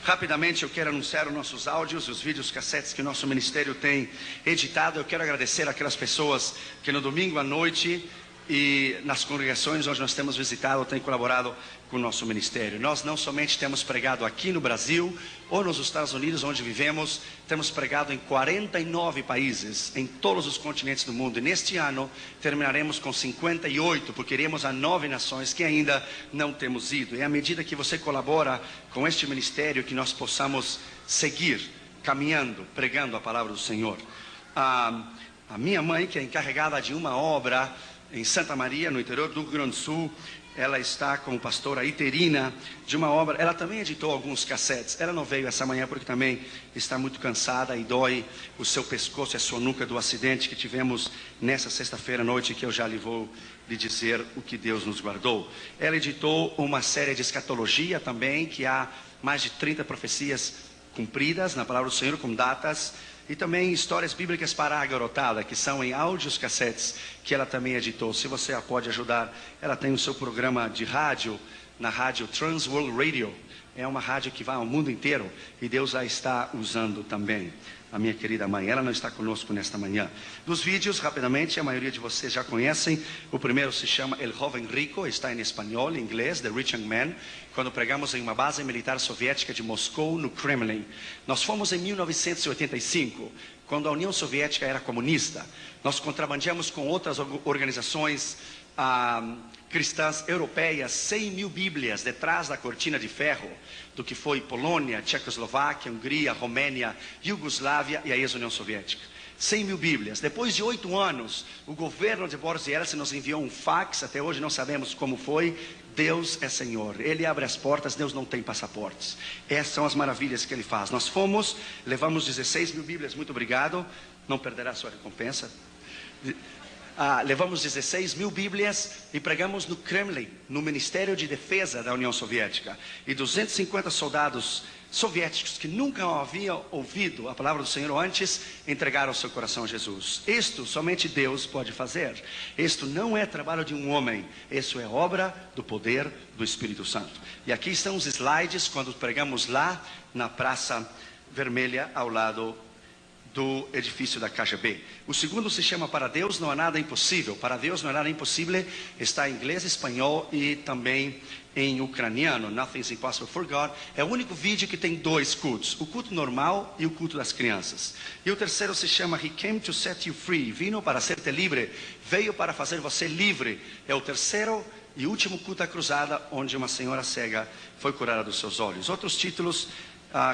Rapidamente eu quero anunciar os nossos áudios, os vídeos cassetes que o nosso ministério tem editado. Eu quero agradecer aquelas pessoas que no domingo à noite e nas congregações onde nós temos visitado têm colaborado com o nosso ministério. Nós não somente temos pregado aqui no Brasil ou nos Estados Unidos, onde vivemos, temos pregado em 49 países, em todos os continentes do mundo. E neste ano terminaremos com 58, porque iremos a 9 nações que ainda não temos ido. E à medida que você colabora com este ministério, que nós possamos seguir caminhando, pregando a palavra do Senhor. A minha mãe, que é encarregada de uma obra em Santa Maria, no interior do Rio Grande do Sul, ela está como pastora interina de uma obra. Ela também editou alguns cassetes. Ela não veio essa manhã porque também está muito cansada e dói o seu pescoço e a sua nuca do acidente que tivemos nessa sexta-feira à noite, que eu já lhe vou lhe dizer o que Deus nos guardou. Ela editou uma série de escatologia também, que há mais de 30 profecias cumpridas na palavra do Senhor, com datas. E também histórias bíblicas para a garotada, que são em áudios cassetes, que ela também editou. Se você a pode ajudar, ela tem o seu programa de rádio, na rádio Trans World Radio. É uma rádio que vai ao mundo inteiro e Deus a está usando também. A minha querida mãe, ela não está conosco nesta manhã. Dos vídeos, rapidamente, a maioria de vocês já conhecem. O primeiro se chama El Joven Rico, está em espanhol, em inglês, The Rich Young Man, quando pregamos em uma base militar soviética de Moscou, no Kremlin. Nós fomos em 1985, quando a União Soviética era comunista. Nós contrabandeamos com outras organizações cristãs europeias 100 mil Bíblias detrás da cortina de ferro do que foi Polônia, Tchecoslováquia, Hungria, Romênia, Iugoslávia e a ex-União Soviética. 100 mil Bíblias. Depois de 8 anos, o governo de Boris Yeltsin nos enviou um fax, até hoje não sabemos como foi. Deus é Senhor, Ele abre as portas, Deus não tem passaportes. Essas são as maravilhas que Ele faz. Nós fomos, levamos 16 mil Bíblias, muito obrigado, não perderá a sua recompensa. Levamos 16 mil Bíblias e pregamos no Kremlin, no Ministério de Defesa da União Soviética. E 250 soldados soviéticos que nunca haviam ouvido a palavra do Senhor antes, entregaram seu coração a Jesus. Isto somente Deus pode fazer. Isto não é trabalho de um homem, isso é obra do poder do Espírito Santo. E aqui estão os slides quando pregamos lá na Praça Vermelha, ao lado do edifício da KGB. O segundo se chama Para Deus Não Há Nada Impossível. Para Deus Não Há Nada Impossível está em inglês, espanhol e também em ucraniano. Nothing's Impossible for God. É o único vídeo que tem 2 cultos, o culto normal e o culto das crianças. E o terceiro se chama He Came to Set You Free. Vino para ser-te livre, veio para fazer você livre. É o terceiro e último culto da cruzada, onde uma senhora cega foi curada dos seus olhos. Outros títulos,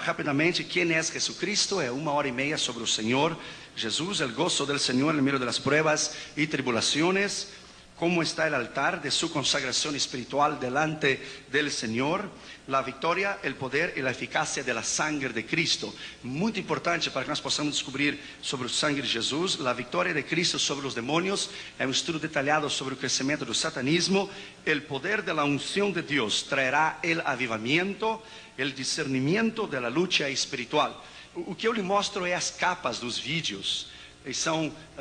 rapidamente: ¿Quién es Jesucristo? É 1h30 sobre o Senhor Jesus, el gozo del Señor en medio de las pruebas y tribulaciones. Cómo está el altar de su consagración espiritual delante del Señor, la victoria, el poder y la eficacia de la sangre de Cristo. Muito importante para que nós possamos descobrir sobre o sangue de Jesus. La victoria de Cristo sobre os demônios, é um estudo detalhado sobre o crescimento do satanismo. El poder de la unción de Dios traerá el avivamiento, el discernimiento de la lucha espiritual. O que eu lhe mostro é as capas dos vídeos.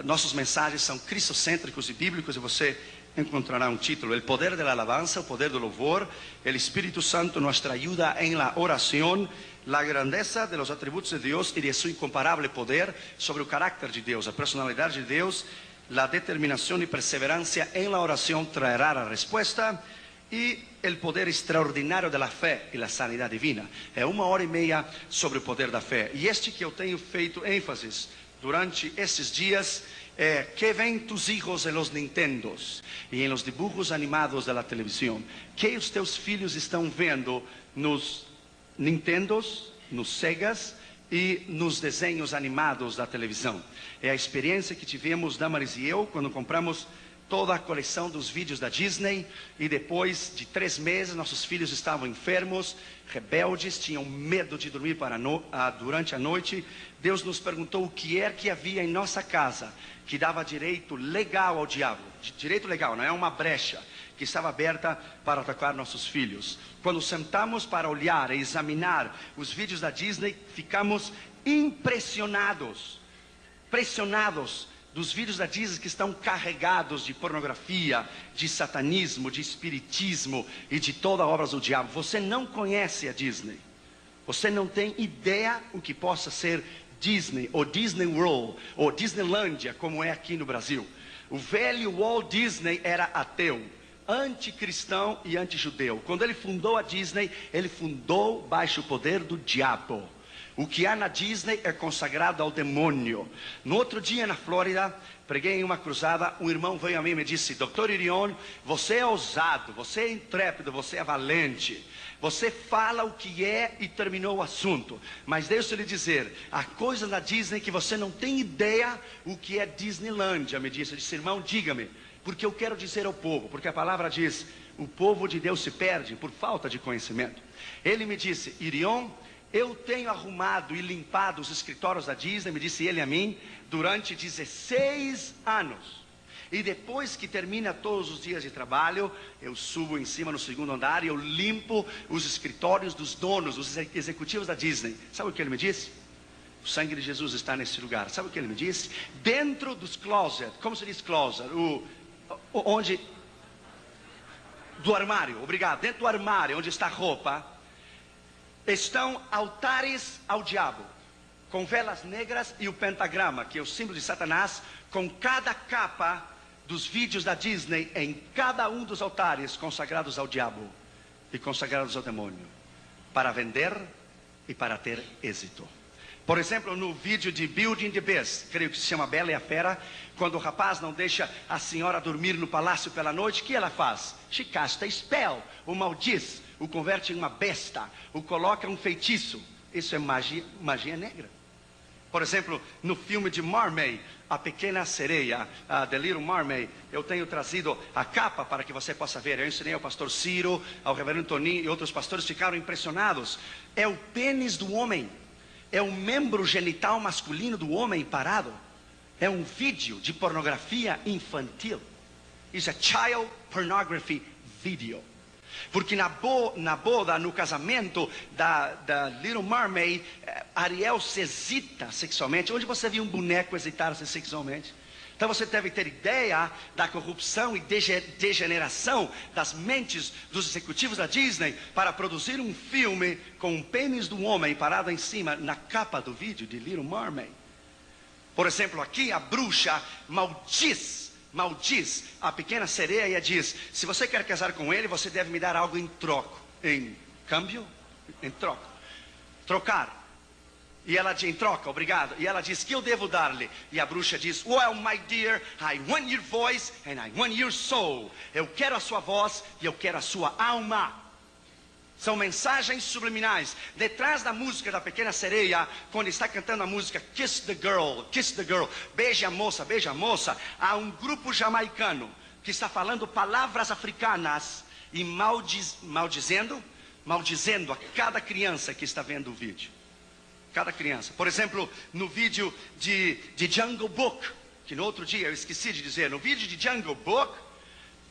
Nossas mensagens são cristocêntricos e bíblicos, e você encontrará um título: El poder de la alabanza, o poder do louvor, el Espírito Santo, nuestra ayuda en la oración, la grandeza de los atributos de Dios y de su incomparable poder, sobre o carácter de Deus, a personalidade de Deus, la determinación y perseverancia en la oración traerá la respuesta, e el poder extraordinário da fé e a sanidade divina. É 1h30 sobre o poder da fé. E este que eu tenho feito ênfases durante esses dias é: que ven tus hijos en los Nintendos e em los dibujos animados da televisão? Que os teus filhos estão vendo nos Nintendos, nos Segas e nos desenhos animados da televisão? É a experiência que tivemos, Damaris e eu, quando compramos toda a coleção dos vídeos da Disney, e depois de 3 meses nossos filhos estavam enfermos, rebeldes, tinham medo de dormir durante a noite. Deus nos perguntou o que é que havia em nossa casa que dava direito legal ao diabo. Direito legal, não é uma brecha que estava aberta para atacar nossos filhos. Quando sentamos para olhar e examinar os vídeos da Disney, ficamos impressionados dos vídeos da Disney, que estão carregados de pornografia, de satanismo, de espiritismo e de toda a obra do diabo. Você não conhece a Disney. Você não tem ideia o que possa ser Disney, ou Disney World, ou Disneylândia, como é aqui no Brasil. O velho Walt Disney era ateu, anticristão e antijudeu. Quando ele fundou a Disney, ele fundou baixo o poder do diabo. O que há na Disney é consagrado ao demônio. No outro dia na Flórida, preguei em uma cruzada, um irmão veio a mim e me disse: Dr. Irion, você é ousado, você é intrépido, você é valente. Você fala o que é e terminou o assunto. Mas deixa eu lhe dizer, há coisas na Disney que você não tem ideia o que é Disneylândia, me disse. Eu disse: irmão, diga-me, porque eu quero dizer ao povo, porque a palavra diz, o povo de Deus se perde por falta de conhecimento. Ele me disse: Irion, eu tenho arrumado e limpado os escritórios da Disney, me disse ele a mim, durante 16 anos. E depois que termina todos os dias de trabalho, eu subo em cima no segundo andar e eu limpo os escritórios dos donos, dos executivos da Disney. Sabe o que ele me disse? O sangue de Jesus está nesse lugar. Sabe o que ele me disse? Dentro dos closets, como se diz closet? Onde? Do armário, obrigado. Dentro do armário, onde está a roupa, estão altares ao diabo, com velas negras e o pentagrama, que é o símbolo de Satanás, com cada capa dos vídeos da Disney em cada um dos altares consagrados ao diabo e consagrados ao demônio, para vender e para ter êxito. Por exemplo, no vídeo de Building the Beast, creio que se chama Bela e a Fera, quando o rapaz não deixa a senhora dormir no palácio pela noite, o que ela faz? She casta a spell, o maldiz, o converte em uma besta, o coloca um feitiço. Isso é magia negra. Por exemplo, no filme de Mermaid, A Pequena Sereia, The Little Mermaid, eu tenho trazido a capa para que você possa ver. Eu ensinei ao pastor Ciro, ao reverendo Toninho e outros pastores, ficaram impressionados. É o pênis do homem, é o membro genital masculino do homem parado. É um vídeo de pornografia infantil. Isso é child pornography video. Porque na boda, no casamento da Little Mermaid, Ariel se excita sexualmente. Onde você viu um boneco excitar-se sexualmente? Então você deve ter ideia da corrupção e degeneração das mentes dos executivos da Disney para produzir um filme com um pênis do homem parado em cima na capa do vídeo de Little Mermaid. Por exemplo, aqui a bruxa maldiz a pequena sereia e diz: se você quer casar com ele, você deve me dar algo em troco. Em câmbio? Em troca. Trocar. E ela diz: em troca, obrigado. E ela diz: que eu devo dar-lhe? E a bruxa diz: well, my dear, I want your voice and I want your soul. Eu quero a sua voz e eu quero a sua alma. São mensagens subliminais. Detrás da música da Pequena Sereia, quando está cantando a música Kiss the Girl, beije a moça, há um grupo jamaicano que está falando palavras africanas e maldizendo a cada criança que está vendo o vídeo. Cada criança. Por exemplo, no vídeo de Jungle Book, que no outro dia eu esqueci de dizer, no vídeo de Jungle Book,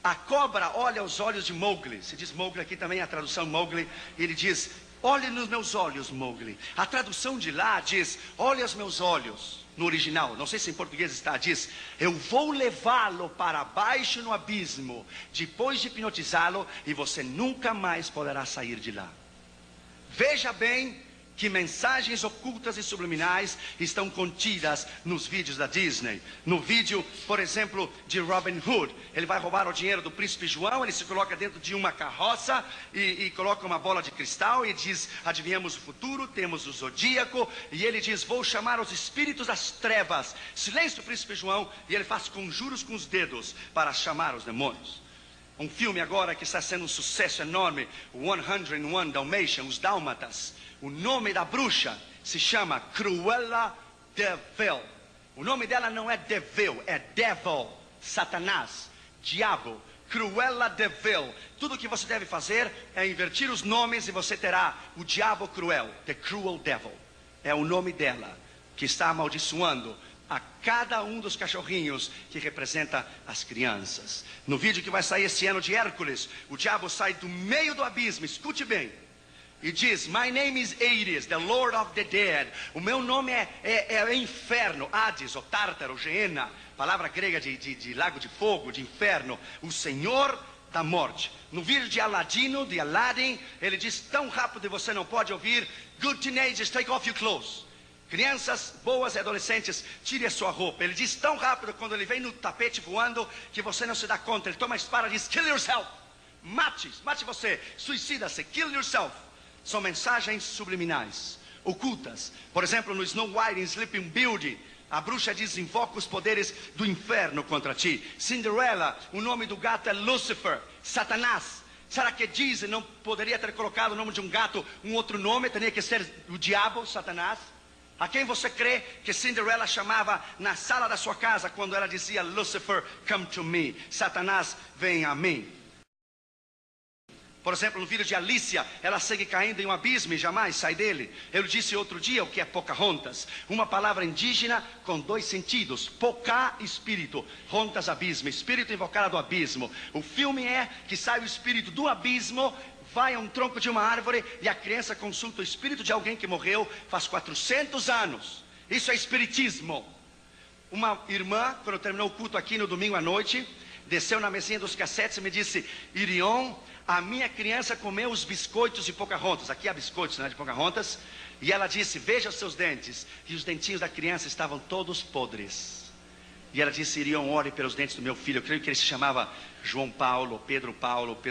a cobra olha os olhos de Mowgli. Se diz Mowgli aqui também, a tradução Mowgli. Ele diz: olhe nos meus olhos, Mowgli. A tradução de lá diz: olhe os meus olhos. No original, não sei se em português está, diz: eu vou levá-lo para baixo no abismo, depois de hipnotizá-lo, e você nunca mais poderá sair de lá. Veja bem que mensagens ocultas e subliminais estão contidas nos vídeos da Disney. No vídeo, por exemplo, de Robin Hood, ele vai roubar o dinheiro do príncipe João, ele se coloca dentro de uma carroça e coloca uma bola de cristal e diz: adivinhamos o futuro, temos o zodíaco, e ele diz: vou chamar os espíritos das trevas. Silêncio, príncipe João, e ele faz conjuros com os dedos para chamar os demônios. Um filme agora que está sendo um sucesso enorme, 101 Dalmatians, os Dálmatas. O nome da bruxa se chama Cruella de Vil. O nome dela não é Devil, é Devil, Satanás, Diabo. Cruella de Vil. Tudo o que você deve fazer é invertir os nomes e você terá o Diabo Cruel, The Cruel Devil. É o nome dela que está amaldiçoando a cada um dos cachorrinhos que representa as crianças. No vídeo que vai sair esse ano de Hércules, o diabo sai do meio do abismo, escute bem, e diz: my name is Hades, the Lord of the Dead. O meu nome é inferno, Hades, ou Tártaro, Geena, palavra grega de lago de fogo, de inferno. O Senhor da morte. No vídeo de Aladdin, ele diz tão rápido que você não pode ouvir: Good teenagers, take off your clothes. Crianças boas e adolescentes, tire a sua roupa. Ele diz tão rápido quando ele vem no tapete voando que você não se dá conta. Ele toma a espada e diz: Kill yourself. Mate você, suicida-se, kill yourself. São mensagens subliminais, ocultas. Por exemplo, no Snow White em Sleeping Beauty, a bruxa diz: invoca os poderes do inferno contra ti. Cinderella, o nome do gato é Lucifer, Satanás. Será que Disney não poderia ter colocado o nome de um gato um outro nome? Teria que ser o diabo, Satanás? A quem você crê que Cinderella chamava na sala da sua casa quando ela dizia: Lucifer, come to me, Satanás, vem a mim? Por exemplo, no vídeo de Alicia, ela segue caindo em um abismo e jamais sai dele. Eu disse outro dia o que é Pocahontas, uma palavra indígena com dois sentidos: Pocá, espírito, Hontas, abismo, espírito invocado do abismo. O filme é que sai o espírito do abismo, vai a um tronco de uma árvore e a criança consulta o espírito de alguém que morreu faz 400 anos. Isso é espiritismo. Uma irmã, quando terminou o culto aqui no domingo à noite, desceu na mesinha dos cassetes e me disse: Irion, a minha criança comeu os biscoitos de Pocahontas. Aqui há biscoitos, né, de Pocahontas. E ela disse: veja os seus dentes. E os dentinhos da criança estavam todos podres. E ela disse: Irion, ore pelos dentes do meu filho. Eu creio que ele se chamava João Paulo, Pedro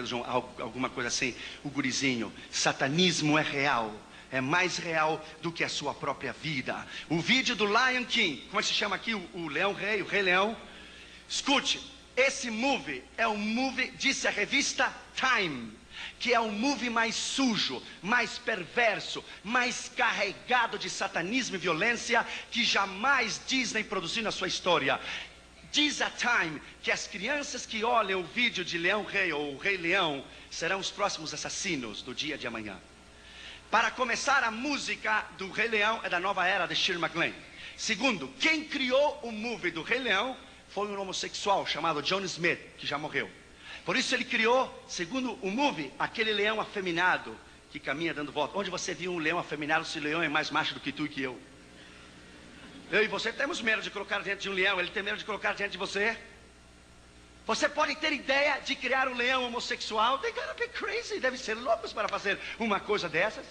João, alguma coisa assim, o gurizinho. Satanismo é real. É mais real do que a sua própria vida. O vídeo do Lion King, como é que se chama aqui? O Leão Rei, o Rei Leão. Escute, esse movie é um movie, disse a revista Time, que é um movie mais sujo, mais perverso, mais carregado de satanismo e violência que jamais Disney produziu na sua história. Diz a Time que as crianças que olham o vídeo de Leão Rei ou o Rei Leão serão os próximos assassinos do dia de amanhã. Para começar, a música do Rei Leão é da nova era de Shirley MacLaine. Segundo, quem criou o movie do Rei Leão foi um homossexual chamado John Smith, que já morreu. Por isso ele criou, segundo o movie, aquele leão afeminado que caminha dando volta. Onde você viu um leão afeminado se o leão é mais macho do que tu e que eu? Eu e você temos medo de colocar diante de um leão, ele tem medo de colocar diante de você. Você pode ter ideia de criar um leão homossexual? They gotta be crazy, devem ser loucos para fazer uma coisa dessas.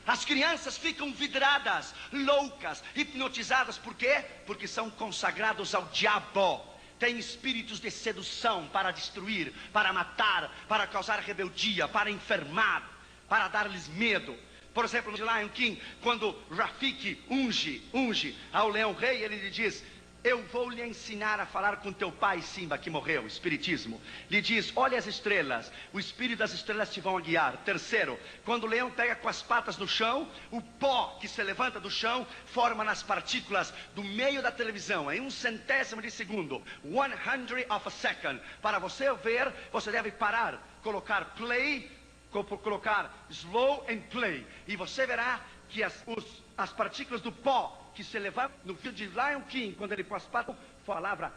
As crianças ficam vidradas, loucas, hipnotizadas. Por quê? Porque são consagrados ao diabo. Tem espíritos de sedução para destruir, para matar, para causar rebeldia, para enfermar, para dar-lhes medo. Por exemplo, no Lion King, quando Rafiki unge ao Leão Rei, ele lhe diz: eu vou lhe ensinar a falar com teu pai Simba, que morreu, espiritismo. Lhe diz: olha as estrelas, o espírito das estrelas te vão a guiar. Terceiro, quando o leão pega com as patas no chão, o pó que se levanta do chão forma nas partículas do meio da televisão, em 1/100º de segundo, 100th of a second. Para você ver, você deve parar, colocar play, colocar slow and play, e você verá que as partículas do pó que se levava no vídeo de Lion King, quando ele pôs pato, palavra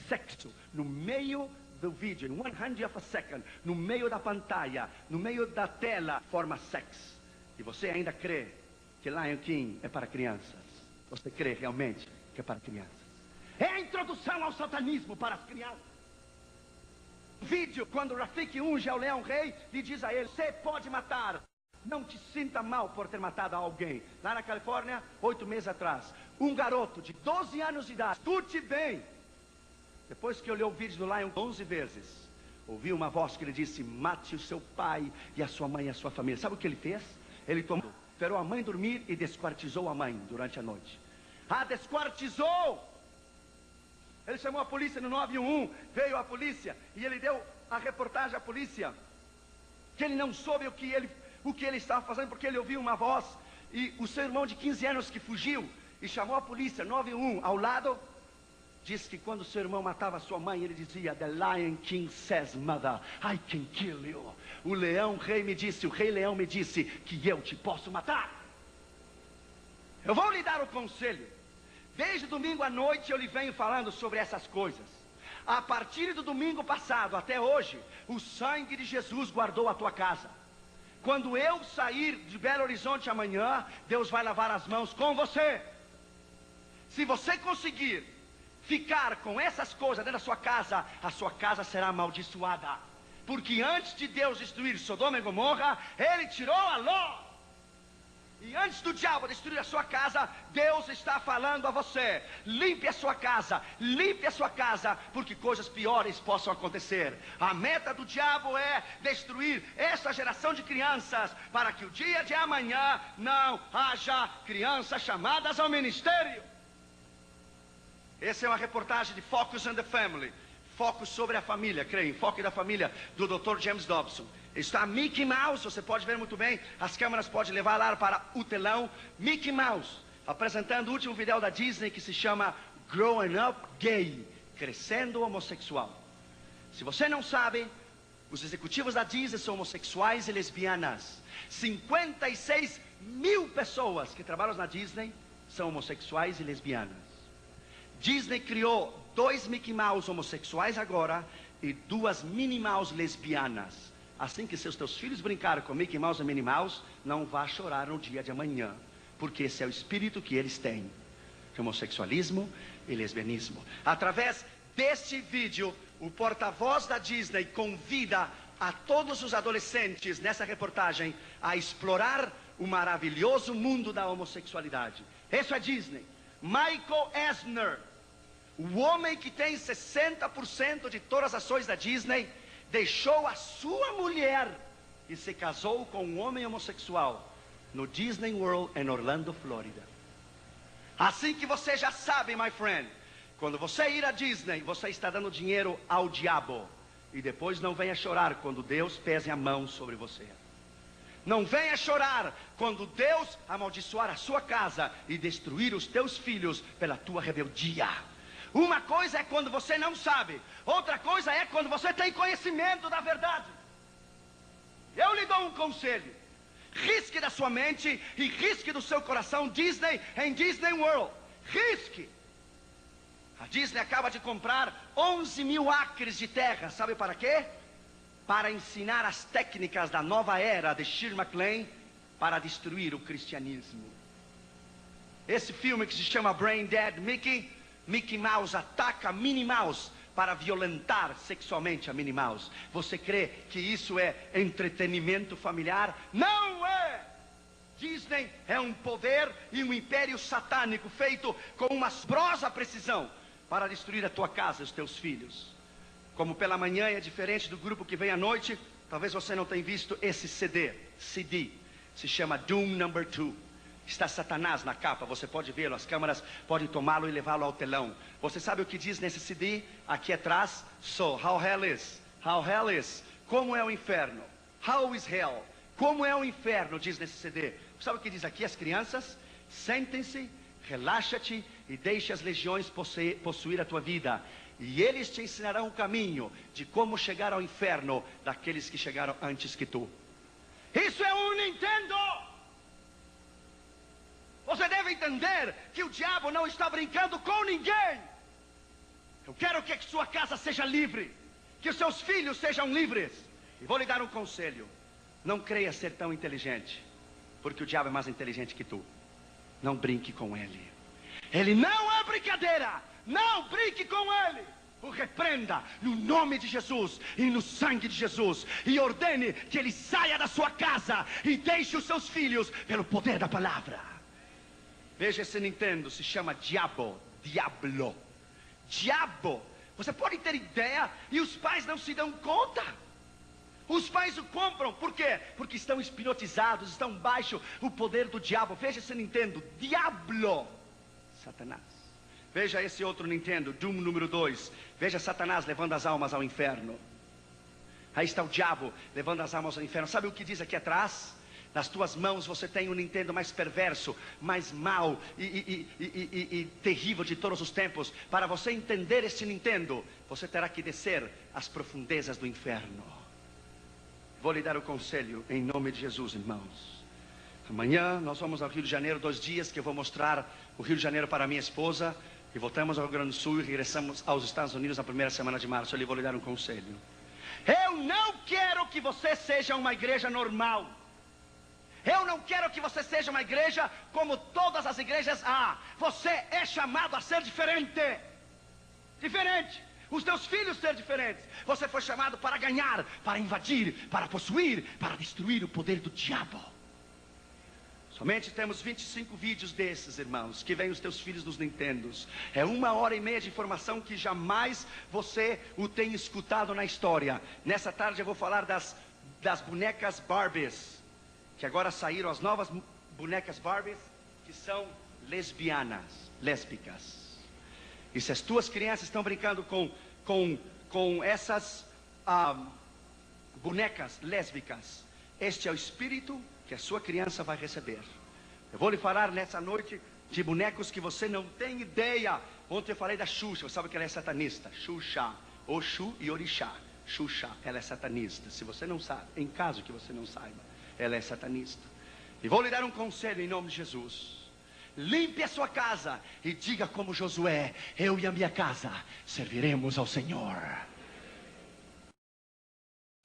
sexo, no meio do vídeo, em 100th of a second, no meio da pantalha, no meio da tela, forma sexo. E você ainda crê que Lion King é para crianças? Você crê realmente que é para crianças? É a introdução ao satanismo para as crianças. O vídeo, quando Rafiki unge ao Leão Rei, lhe diz a ele: você pode matar. Não te sinta mal por ter matado alguém. Lá na Califórnia, 8 meses atrás, um garoto de 12 anos de idade, escute bem, depois que olhou o vídeo do Lion 11 vezes, ouviu uma voz que lhe disse: mate o seu pai e a sua mãe e a sua família. Sabe o que ele fez? Ele esperou a mãe dormir e desquartizou a mãe durante a noite. Desquartizou! Ele chamou a polícia no 911, veio a polícia e ele deu a reportagem à polícia que ele não soube o que ele estava fazendo, porque ele ouviu uma voz. E o seu irmão de 15 anos que fugiu e chamou a polícia, 911, ao lado, diz que quando seu irmão matava sua mãe, ele dizia: the Lion King says, mother, I can kill you. O Leão Rei me disse, o Rei Leão me disse que eu te posso matar. Eu vou lhe dar o conselho. Desde domingo à noite eu lhe venho falando sobre essas coisas. A partir do domingo passado até hoje, o sangue de Jesus guardou a tua casa. Quando eu sair de Belo Horizonte amanhã, Deus vai lavar as mãos com você. Se você conseguir ficar com essas coisas dentro da sua casa, a sua casa será amaldiçoada. Porque antes de Deus destruir Sodoma e Gomorra, Ele tirou a Ló. E antes do diabo destruir a sua casa, Deus está falando a você: limpe a sua casa, porque coisas piores possam acontecer. A meta do diabo é destruir essa geração de crianças, para que o dia de amanhã não haja crianças chamadas ao ministério. Essa é uma reportagem de Focus on the Family, foco sobre a família, creio, enfoque da família, do Dr. James Dobson. Está Mickey Mouse, você pode ver muito bem, as câmeras podem levar lá para o telão. Mickey Mouse, apresentando o último vídeo da Disney que se chama Growing Up Gay, Crescendo Homossexual. Se você não sabe, os executivos da Disney são homossexuais e lesbianas. 56 mil pessoas que trabalham na Disney são homossexuais e lesbianas. Disney criou 2 Mickey Mouse homossexuais agora e 2 Minnie Mouse lesbianas. Assim que seus teus filhos brincarem com Mickey Mouse e Minnie Mouse, não vá chorar no dia de amanhã, porque esse é o espírito que eles têm, de homossexualismo e lesbianismo. Através deste vídeo, o porta-voz da Disney convida a todos os adolescentes nessa reportagem a explorar o maravilhoso mundo da homossexualidade. Isso é Disney. Michael Eisner, o homem que tem 60% de todas as ações da Disney, deixou a sua mulher e se casou com um homem homossexual no Disney World em Orlando, Flórida. Assim que você já sabe, my friend, quando você ir à Disney, você está dando dinheiro ao diabo. E depois não venha chorar quando Deus pese a mão sobre você. Não venha chorar quando Deus amaldiçoar a sua casa e destruir os teus filhos pela tua rebeldia. Uma coisa é quando você não sabe, outra coisa é quando você tem conhecimento da verdade. Eu lhe dou um conselho: risque da sua mente e risque do seu coração Disney em Disney World. Risque. A Disney acaba de comprar 11 mil acres de terra, sabe para quê? Para ensinar as técnicas da nova era de Shirley MacLaine para destruir o cristianismo. Esse filme que se chama Brain Dead Mickey Mouse ataca Minnie Mouse para violentar sexualmente a Minnie Mouse. Você crê que isso é entretenimento familiar? Não é! Disney é um poder e um império satânico feito com uma assombrosa precisão para destruir a tua casa e os teus filhos. Como pela manhã é diferente do grupo que vem à noite, talvez você não tenha visto esse CD, se chama Doom Number 2. Está Satanás na capa, você pode vê-lo, as câmeras podem tomá-lo e levá-lo ao telão. Você sabe o que diz nesse CD? Aqui atrás, how hell is, como é o inferno? How is hell? Como é o inferno, diz nesse CD. Sabe o que diz aqui, as crianças? Sentem-se, relaxa-te e deixe as legiões possuir a tua vida. E eles te ensinarão o caminho de como chegar ao inferno daqueles que chegaram antes que tu. Isso é um Nintendo! Você deve entender que o diabo não está brincando com ninguém. Eu quero que sua casa seja livre, que os seus filhos sejam livres. E vou lhe dar um conselho: não creia ser tão inteligente, porque o diabo é mais inteligente que tu. Não brinque com ele. Ele não é brincadeira. Não brinque com ele. O repreenda no nome de Jesus e no sangue de Jesus, e ordene que ele saia da sua casa e deixe os seus filhos pelo poder da palavra. Veja, esse Nintendo se chama Diablo. Você pode ter ideia, e os pais não se dão conta. Os pais o compram, por quê? Porque estão hipnotizados, estão baixo o poder do diabo. Veja esse Nintendo, Diablo, Satanás. Veja esse outro Nintendo, Doom número 2. Veja Satanás levando as almas ao inferno. Aí está o diabo levando as almas ao inferno. Sabe o que diz aqui atrás? Nas tuas mãos você tem o Nintendo mais perverso, mais mau e terrível de todos os tempos. Para você entender este Nintendo, você terá que descer às profundezas do inferno. Vou lhe dar o conselho em nome de Jesus, irmãos. Amanhã nós vamos ao Rio de Janeiro, 2 dias que eu vou mostrar o Rio de Janeiro para minha esposa. E voltamos ao Rio Grande do Sul e regressamos aos Estados Unidos na primeira semana de março. Eu vou lhe dar um conselho. Eu não quero que você seja uma igreja normal. Eu não quero que você seja uma igreja como todas as igrejas. Você é chamado a ser diferente. diferente. Os teus filhos ser diferentes. Você foi chamado para ganhar, para invadir, para possuir, para destruir o poder do diabo. Somente temos 25 vídeos desses, irmãos, que vêm os teus filhos nos Nintendos. É 1h30 de informação que jamais você o tem escutado na história. Nessa tarde eu vou falar das bonecas Barbies, que agora saíram as novas bonecas Barbies, que são lésbicas. E se as tuas crianças estão brincando com essas bonecas lésbicas, este é o espírito que a sua criança vai receber. Eu vou lhe falar nessa noite de bonecos que você não tem ideia. Ontem eu falei da Xuxa, você sabe que ela é satanista. Xuxa, Oxu e Orixá. Xuxa, ela é satanista. Se você não sabe, em caso que você não saiba, ela é satanista. E vou lhe dar um conselho em nome de Jesus. Limpe a sua casa e diga como Josué: eu e a minha casa serviremos ao Senhor.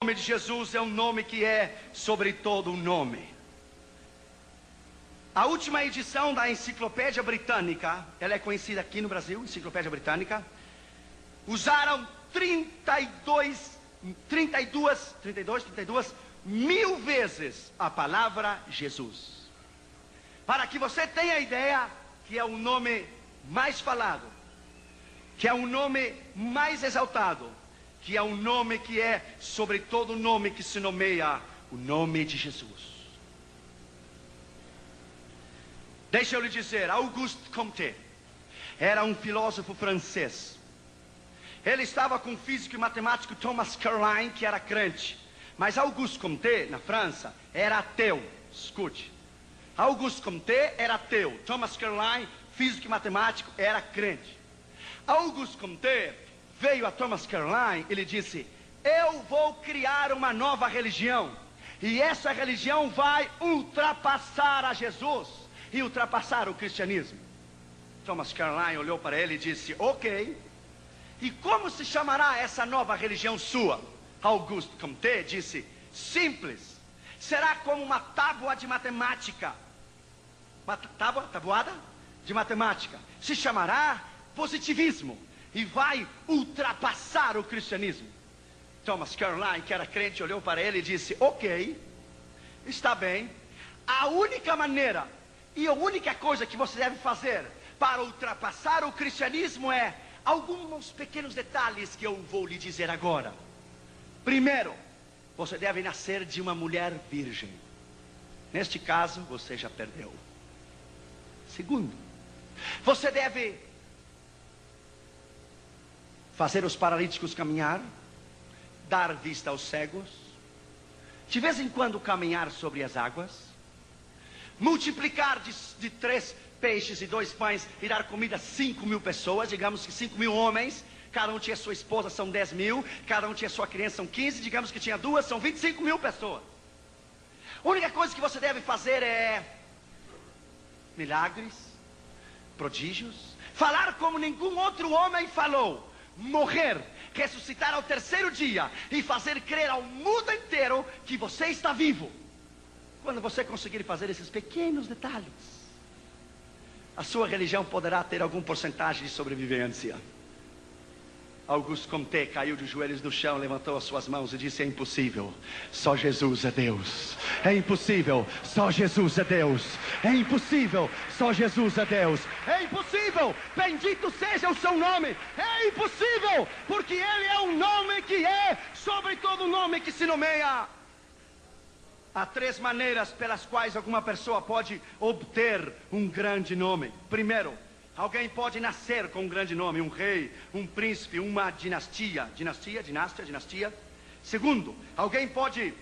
O nome de Jesus é um nome que é sobre todo o nome. A última edição da Enciclopédia Britânica, ela é conhecida aqui no Brasil, Enciclopédia Britânica, usaram 32 mil vezes a palavra Jesus. Para que você tenha ideia que é o nome mais falado, que é o nome mais exaltado, que é um nome que é sobre todo nome que se nomeia, o nome de Jesus. Deixa eu lhe dizer, Auguste Comte era um filósofo francês. Ele estava com o físico e matemático Thomas Carlyle, que era crente. Mas Auguste Comte, na França, era ateu. Escute. Auguste Comte era ateu. Thomas Carlyle, físico e matemático, era crente. Auguste Comte veio a Thomas Carlyle e lhe disse: eu vou criar uma nova religião. E essa religião vai ultrapassar a Jesus e ultrapassar o cristianismo. Thomas Carlyle olhou para ele e disse: ok. E como se chamará essa nova religião sua? Auguste Comte disse: simples. Será como uma tábua de matemática. Uma tabuada de matemática. Se chamará positivismo. E vai ultrapassar o cristianismo. Thomas Carlyle, que era crente, olhou para ele e disse: ok, está bem. A única maneira e a única coisa que você deve fazer para ultrapassar o cristianismo é alguns pequenos detalhes que eu vou lhe dizer agora. Primeiro, você deve nascer de uma mulher virgem. Neste caso, você já perdeu. Segundo, você deve fazer os paralíticos caminhar, dar vista aos cegos, de vez em quando caminhar sobre as águas, multiplicar de 3 peixes e 2 pães e dar comida a 5.000 pessoas, digamos que 5.000 homens, cada um tinha sua esposa, são 10.000, cada um tinha sua criança, são 15, digamos que tinha 2, são 25.000 pessoas. A única coisa que você deve fazer é milagres, prodígios, falar como nenhum outro homem falou, morrer, ressuscitar ao 3º dia e fazer crer ao mundo inteiro que você está vivo. Quando você conseguir fazer esses pequenos detalhes, a sua religião poderá ter alguma porcentagem de sobrevivência. Auguste Comte caiu de joelhos no chão, levantou as suas mãos e disse: é impossível, só Jesus é Deus. É impossível, só Jesus é Deus. É impossível, só Jesus é Deus. É impossível, bendito seja o seu nome. É impossível, porque Ele é um nome que é sobre todo nome que se nomeia. Há 3 maneiras pelas quais alguma pessoa pode obter um grande nome. Primeiro, alguém pode nascer com um grande nome, um rei, um príncipe, uma dinastia. Dinastia. Segundo, alguém pode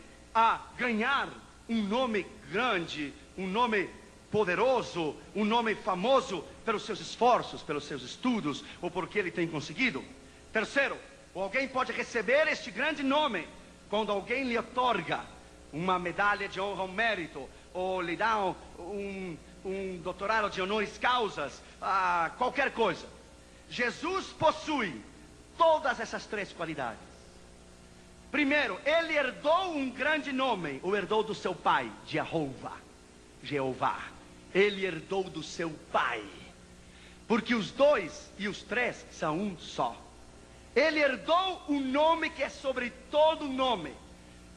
ganhar um nome grande, um nome poderoso, um nome famoso pelos seus esforços, pelos seus estudos, ou porque ele tem conseguido. Terceiro, alguém pode receber este grande nome quando alguém lhe otorga uma medalha de honra ao mérito, ou lhe dá um doutorado de honoris causas, qualquer coisa. Jesus possui todas essas 3 qualidades. Primeiro, ele herdou um grande nome, o herdou do seu pai, Jeová. Ele herdou do seu pai. porque os dois e os três são um só. Ele herdou um nome que é sobre todo nome.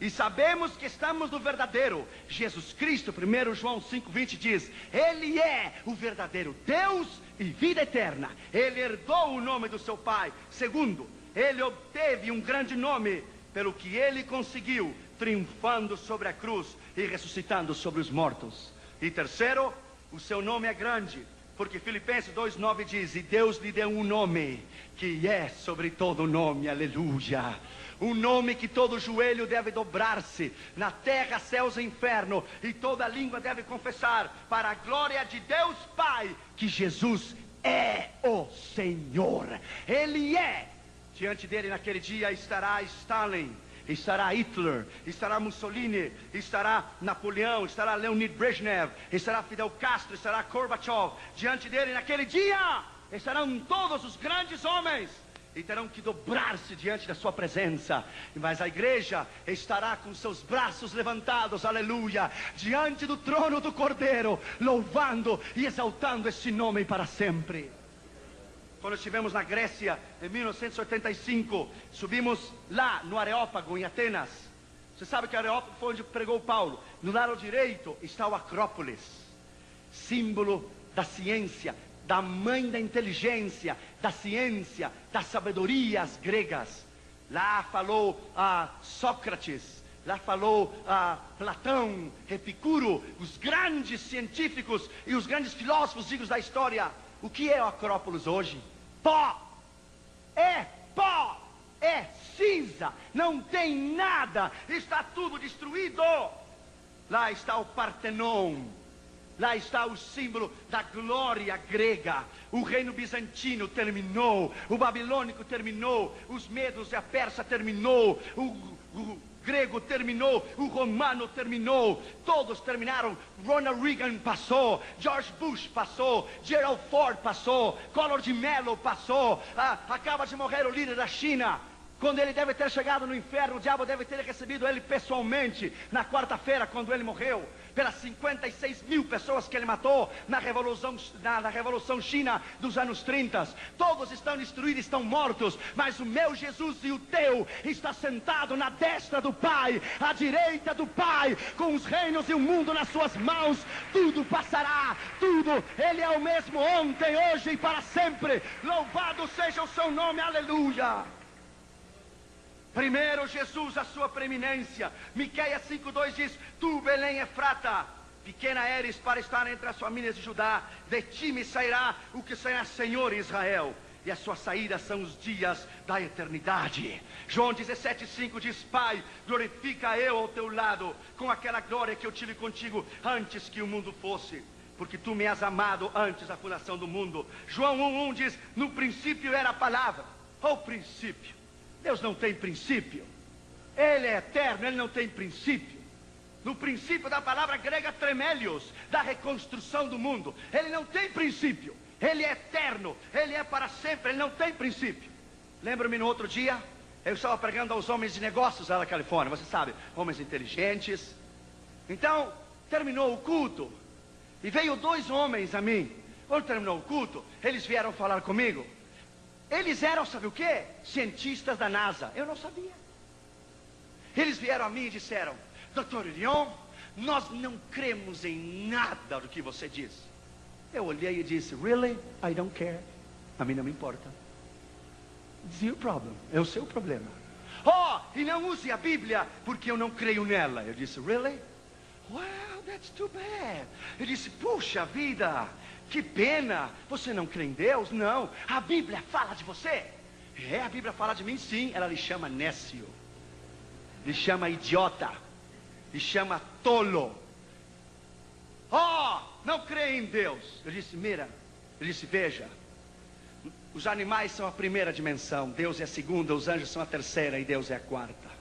E sabemos que estamos no verdadeiro Jesus Cristo. 1 João 5,20 diz: Ele é o verdadeiro Deus e vida eterna. Ele herdou o nome do seu Pai. Segundo, ele obteve um grande nome pelo que ele conseguiu, triunfando sobre a cruz e ressuscitando sobre os mortos. E terceiro, o seu nome é grande, porque Filipenses 2,9 diz: E Deus lhe deu um nome que é sobre todo nome. Aleluia. Um nome que todo joelho deve dobrar-se, na terra, céus e inferno, e toda língua deve confessar, para a glória de Deus Pai, que Jesus é o Senhor. Ele é. Diante dele naquele dia estará Stalin, estará Hitler, estará Mussolini, estará Napoleão, estará Leonid Brezhnev, estará Fidel Castro, estará Gorbachev. Diante dele naquele dia estarão todos os grandes homens e terão que dobrar-se diante da sua presença. Mas a igreja estará com seus braços levantados, aleluia, diante do trono do Cordeiro, louvando e exaltando esse nome para sempre. Quando estivemos na Grécia em 1985, subimos lá no Areópago, em Atenas. Você sabe que o Areópago foi onde pregou Paulo. No lado direito está o Acrópolis, símbolo da ciência, da mãe da inteligência, da ciência, das sabedorias gregas. Lá falou Sócrates, lá falou Platão, Epicuro, os grandes científicos e os grandes filósofos dignos da história. O que é o Acrópolis hoje? Pó, é cinza, não tem nada, está tudo destruído. Lá está o Partenon, lá está o símbolo da glória grega. O reino bizantino terminou, o babilônico terminou, os medos e a persa terminou, o grego terminou, o romano terminou, todos terminaram. Ronald Reagan passou, George Bush passou, Gerald Ford passou, Collor de Mello passou, acaba de morrer o líder da China. Quando ele deve ter chegado no inferno, o diabo deve ter recebido ele pessoalmente na quarta-feira, quando ele morreu, pelas 56 mil pessoas que ele matou na Revolução China dos anos 30. Todos estão destruídos, estão mortos, mas o meu Jesus e o teu está sentado na destra do Pai, à direita do Pai, com os reinos e o mundo nas suas mãos. Tudo passará, tudo. Ele é o mesmo ontem, hoje e para sempre. Louvado seja o seu nome, aleluia. Primeiro Jesus, a sua preeminência. Miqueias 5,2 diz: Tu, Belém Efrata, pequena eres para estar entre as famílias de Judá, de ti me sairá o que será Senhor em Israel, e a sua saída são os dias da eternidade. João 17,5 diz: Pai, glorifica eu ao teu lado, com aquela glória que eu tive contigo antes que o mundo fosse, porque tu me has amado antes da fundação do mundo. João 1,1 diz: No princípio era a palavra. O princípio. Deus não tem princípio. Ele é eterno, ele não tem princípio. No princípio da palavra grega tremelios, da reconstrução do mundo, ele não tem princípio. Ele é eterno, ele é para sempre, ele não tem princípio. Lembro-me no outro dia, eu estava pregando aos homens de negócios lá na Califórnia, você sabe, homens inteligentes. Então, terminou o culto, e veio 2 homens a mim. Quando terminou o culto, eles vieram falar comigo. Eles eram, sabe o que? Cientistas da NASA. Eu não sabia. Eles vieram a mim e disseram: Dr. Irion, nós não cremos em nada do que você diz. Eu olhei e disse: Really? I don't care. A mim não me importa. It's your problem. É o seu problema. Oh, e não use a Bíblia, porque eu não creio nela. Eu disse: Really? Well, that's too bad. Eu disse: puxa vida, que pena, você não crê em Deus? Não, a Bíblia fala de você. A Bíblia fala de mim, sim. Ela lhe chama nécio, lhe chama idiota, lhe chama tolo. Oh, não crê em Deus. Eu disse: mira, eu disse: veja, os animais são a primeira dimensão, Deus é a segunda, os anjos são a terceira e Deus é a quarta.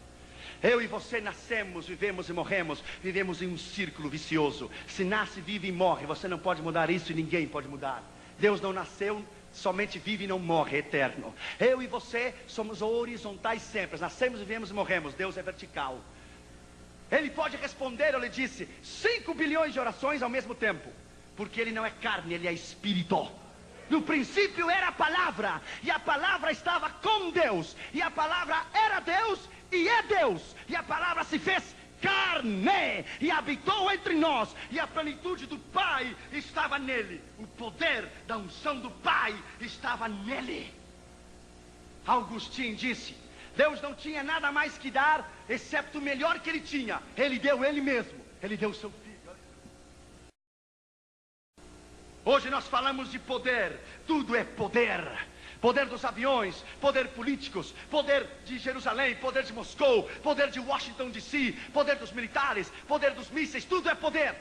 Eu e você nascemos, vivemos e morremos, vivemos em um círculo vicioso. Se nasce, vive e morre, você não pode mudar isso e ninguém pode mudar. Deus não nasceu, somente vive e não morre, é eterno. Eu e você somos horizontais sempre, nascemos, vivemos e morremos, Deus é vertical. Ele pode responder, eu lhe disse, 5 bilhões de orações ao mesmo tempo, porque ele não é carne, ele é espírito. No princípio era a palavra, e a palavra estava com Deus, e a palavra era Deus, e é Deus, e a palavra se fez carne, e habitou entre nós, e a plenitude do Pai estava nele, o poder da unção do Pai estava nele. Agostinho disse: Deus não tinha nada mais que dar, excepto o melhor que ele tinha. Ele deu ele mesmo, ele deu o seu filho. Hoje nós falamos de poder, tudo é poder. Poder dos aviões, poder políticos, poder de Jerusalém, poder de Moscou, poder de Washington DC, poder dos militares, poder dos mísseis, tudo é poder.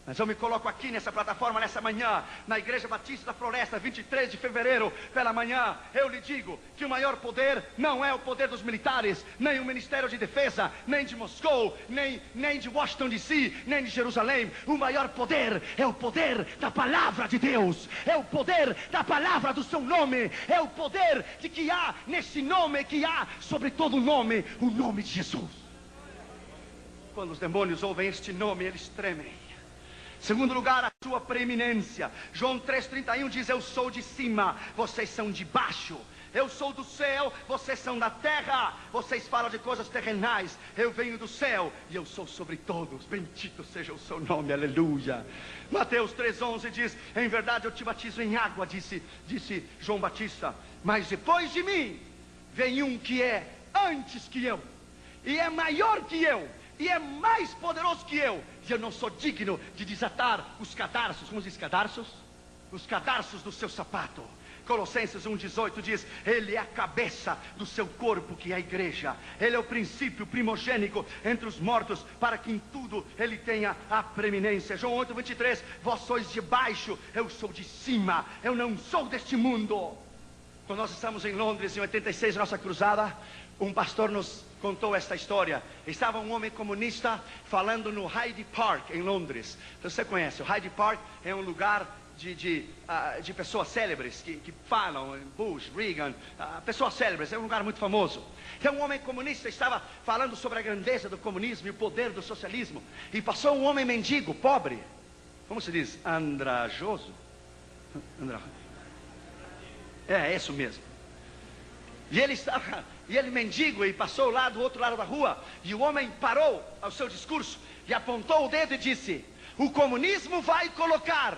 Mas eu me coloco aqui nessa plataforma, nessa manhã, na Igreja Batista da Floresta, 23 de fevereiro, pela manhã, eu lhe digo que o maior poder não é o poder dos militares, nem o Ministério de Defesa, nem de Moscou, nem de Washington DC, nem de Jerusalém. O maior poder é o poder da palavra de Deus, é o poder da palavra do seu nome, é o poder de que há nesse nome, que há sobre todo nome, o nome de Jesus. Quando os demônios ouvem este nome, eles tremem. Segundo lugar, a sua preeminência. João 3,31 diz: eu sou de cima, vocês são de baixo. Eu sou do céu, vocês são da terra. Vocês falam de coisas terrenais, eu venho do céu e eu sou sobre todos. Bendito seja o seu nome, aleluia. Mateus 3,11 diz: em verdade eu te batizo em água, disse João Batista, mas depois de mim vem um que é antes que eu, e é maior que eu, e é mais poderoso que eu, e eu não sou digno de desatar os cadarços. Como diz cadarços? Os cadarços do seu sapato. Colossenses 1,18 diz: ele é a cabeça do seu corpo, que é a igreja. Ele é o princípio primogênito entre os mortos, para que em tudo ele tenha a preeminência. João 8,23: vós sois de baixo, eu sou de cima, eu não sou deste mundo. Quando nós estamos em Londres, em 86, nossa cruzada, um pastor nos contou esta história. Estava um homem comunista falando no Hyde Park, em Londres. Você conhece, o Hyde Park é um lugar de pessoas célebres que falam, Bush, Reagan, pessoas célebres, é um lugar muito famoso. Então um homem comunista estava falando sobre a grandeza do comunismo e o poder do socialismo, e passou um homem mendigo, pobre, como se diz, andrajoso? É isso mesmo. E ele mendigo, e passou lá do outro lado da rua, e o homem parou ao seu discurso e apontou o dedo e disse: o comunismo vai colocar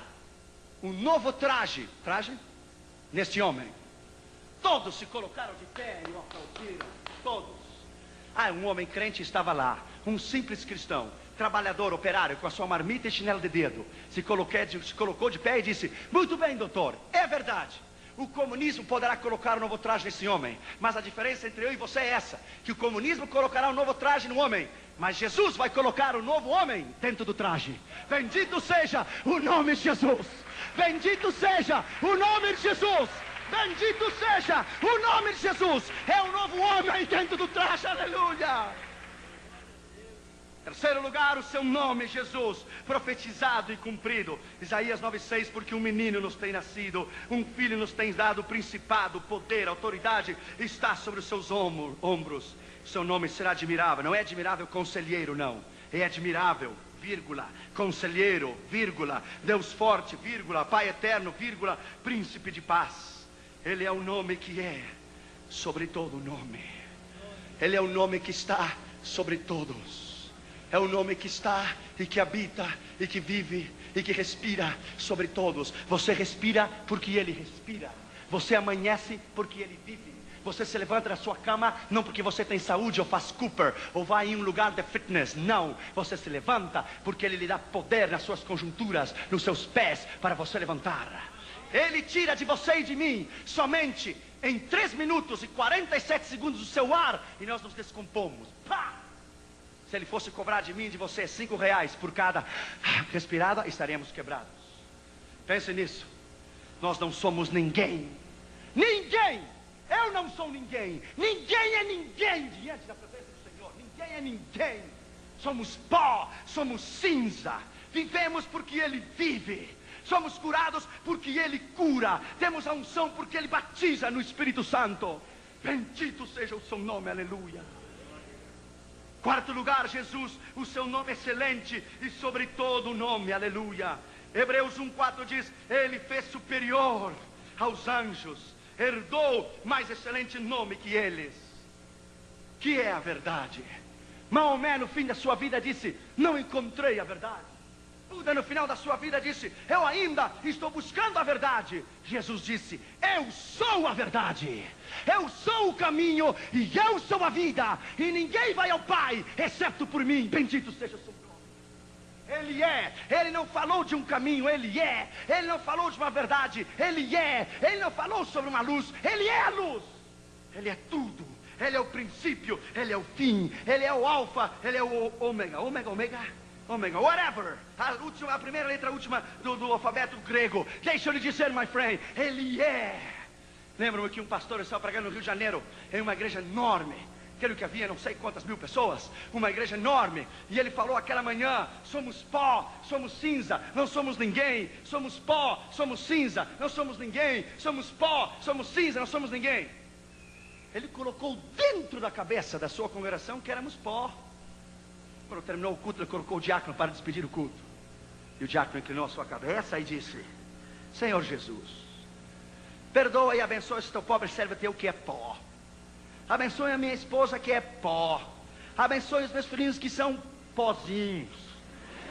um novo traje neste homem. Todos se colocaram de pé e o aplaudiram, todos. Um homem crente estava lá, um simples cristão, trabalhador, operário, com a sua marmita e chinelo de dedo, se colocou de pé e disse: muito bem, doutor, é verdade, o comunismo poderá colocar um novo traje nesse homem, mas a diferença entre eu e você é essa, que o comunismo colocará um novo traje no homem, mas Jesus vai colocar um novo homem dentro do traje. Bendito seja o nome de Jesus, bendito seja o nome de Jesus, bendito seja o nome de Jesus. É um novo homem dentro do traje, aleluia. Terceiro lugar, o seu nome, Jesus, profetizado e cumprido. Isaías 9,6: porque um menino nos tem nascido, um filho nos tem dado, principado, poder, autoridade está sobre os seus ombros. Seu nome será admirável. Não é admirável conselheiro, não. É admirável, vírgula, conselheiro, vírgula, Deus forte, vírgula, Pai eterno, vírgula, príncipe de paz. Ele é o nome que é sobre todo nome. Ele é o nome que está sobre todos. É o nome que está e que habita e que vive e que respira sobre todos. Você respira porque Ele respira. Você amanhece porque Ele vive. Você se levanta da sua cama não porque você tem saúde ou faz Cooper ou vai em um lugar de fitness. Não, você se levanta porque Ele lhe dá poder nas suas conjunturas, nos seus pés, para você levantar. Ele tira de você e de mim somente em 3 minutos e 47 segundos o seu ar, e nós nos descompomos. Pá! Se Ele fosse cobrar de mim e de você R$5 por cada respirada, estaríamos quebrados. Pense nisso. Nós não somos ninguém. Ninguém. Eu não sou ninguém. Ninguém é ninguém diante da presença do Senhor. Ninguém é ninguém. Somos pó, somos cinza. Vivemos porque Ele vive. Somos curados porque Ele cura. Temos a unção porque Ele batiza no Espírito Santo. Bendito seja o seu nome, aleluia. Quarto lugar, Jesus, o seu nome é excelente e sobre todo o nome, aleluia. Hebreus 1,4 diz: Ele fez superior aos anjos, herdou mais excelente nome que eles, que é a verdade. Maomé no fim da sua vida disse: não encontrei a verdade. Buda no final da sua vida disse: eu ainda estou buscando a verdade. Jesus disse: eu sou a verdade, eu sou o caminho e eu sou a vida, e ninguém vai ao Pai exceto por mim. Bendito seja o seu nome. Ele é, ele não falou de um caminho, ele é. Ele não falou de uma verdade, ele é. Ele não falou sobre uma luz, ele é a luz. Ele é tudo, ele é o princípio, ele é o fim, ele é o alfa, ele é o ômega, ômega, whatever. A primeira letra última do alfabeto grego. Deixa eu lhe dizer, my friend, ele é. Lembro-me que um pastor estava pregando no Rio de Janeiro, em uma igreja enorme, aquele que havia não sei quantas mil pessoas, uma igreja enorme, e ele falou aquela manhã: somos pó, somos cinza, não somos ninguém. Somos pó, somos cinza, não somos ninguém. Somos pó, somos cinza, não somos ninguém. Ele colocou dentro da cabeça da sua congregação que éramos pó. Quando terminou o culto, ele colocou o diácono para despedir o culto, e o diácono inclinou a sua cabeça e disse: Senhor Jesus, perdoa e abençoa esse teu pobre servo teu que é pó. Abençoe a minha esposa que é pó. Abençoe os meus filhinhos que são pozinhos.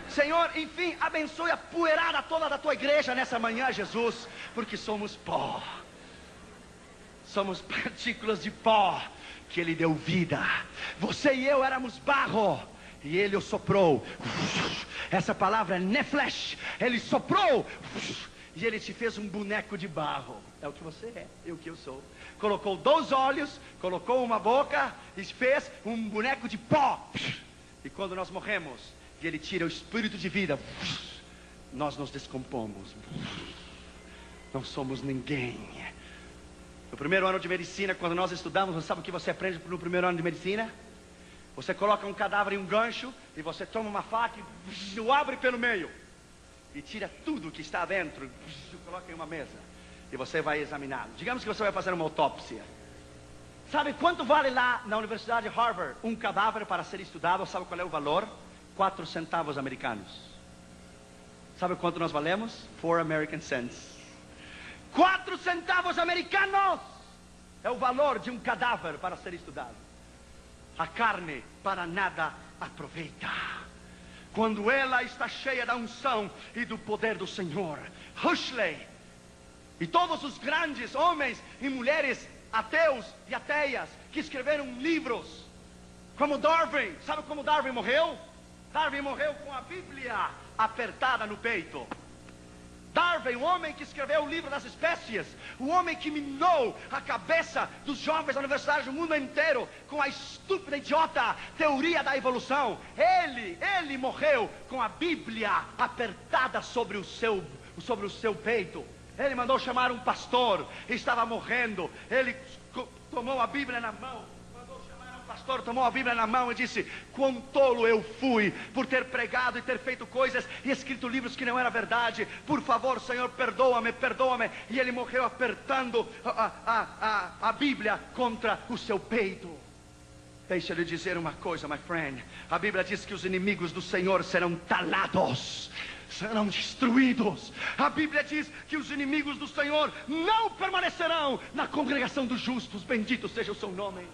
Senhor, enfim, abençoe a poeirada toda da tua igreja nessa manhã, Jesus, porque somos pó. Somos partículas de pó que Ele deu vida. Você e eu éramos barro, e Ele o soprou. Essa palavra é neflesh. Ele soprou, e Ele te fez um boneco de barro. É o que você é, é o que eu sou. Colocou 2 olhos, colocou uma boca, e fez um boneco de pó. E quando nós morremos, e Ele tira o espírito de vida, nós nos descompomos. Não somos ninguém. No primeiro ano de medicina, quando nós estudamos, você sabe o que você aprende no primeiro ano de medicina? Você coloca um cadáver em um gancho, e você toma uma faca e o abre pelo meio, e tira tudo que está dentro, e coloca em uma mesa, e você vai examinar. Digamos que você vai fazer uma autópsia. Sabe quanto vale lá na Universidade de Harvard um cadáver para ser estudado? Sabe qual é o valor? 4 centavos americanos. Sabe quanto nós valemos? 4 American cents. 4 centavos americanos é o valor de um cadáver para ser estudado. A carne para nada aproveita quando ela está cheia da unção e do poder do Senhor. Huxley e todos os grandes homens e mulheres ateus e ateias que escreveram livros, como Darwin. Sabe como Darwin morreu? Darwin morreu com a Bíblia apertada no peito. Darwin, o homem que escreveu o livro das espécies, o homem que minou a cabeça dos jovens universitários do mundo inteiro com a estúpida, idiota teoria da evolução, ele morreu com a Bíblia apertada sobre o seu peito. Ele mandou chamar um pastor, estava morrendo, ele tomou a Bíblia na mão, pastor tomou a Bíblia na mão e disse: quão tolo eu fui por ter pregado e ter feito coisas e escrito livros que não era verdade. Por favor, Senhor, perdoa-me, perdoa-me. E ele morreu apertando a Bíblia contra o seu peito. Deixa eu lhe dizer uma coisa, my friend. A Bíblia diz que os inimigos do Senhor serão talados, serão destruídos. A Bíblia diz que os inimigos do Senhor não permanecerão na congregação dos justos. Bendito seja o seu nome.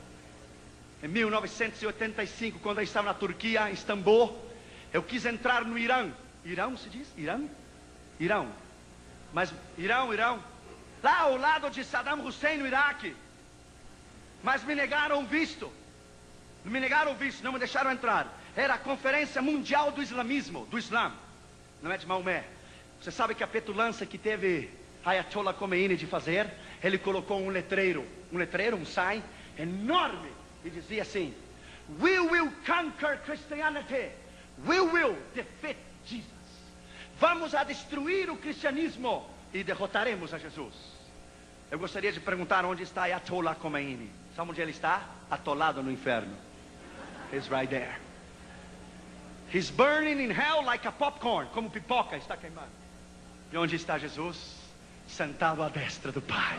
Em 1985, quando eu estava na Turquia, em Istambul, eu quis entrar no Irã. Irão se diz? Irão. Mas Irão. Lá ao lado de Saddam Hussein, no Iraque. Mas me negaram o visto. Não me deixaram entrar. Era a Conferência Mundial do Islamismo, do Islã. Não é de Maomé. Você sabe que a petulância que teve Ayatollah Khomeini de fazer? Ele colocou um letreiro, um sign enorme, e dizia assim: we will conquer Christianity, we will defeat Jesus. Vamos a destruir o cristianismo e derrotaremos a Jesus. Eu gostaria de perguntar onde está Ayatollah Khomeini. Sabe onde ele está? Atolado no inferno. He's right there. He's burning in hell like a popcorn. Como pipoca está queimando. E onde está Jesus? Sentado à destra do Pai.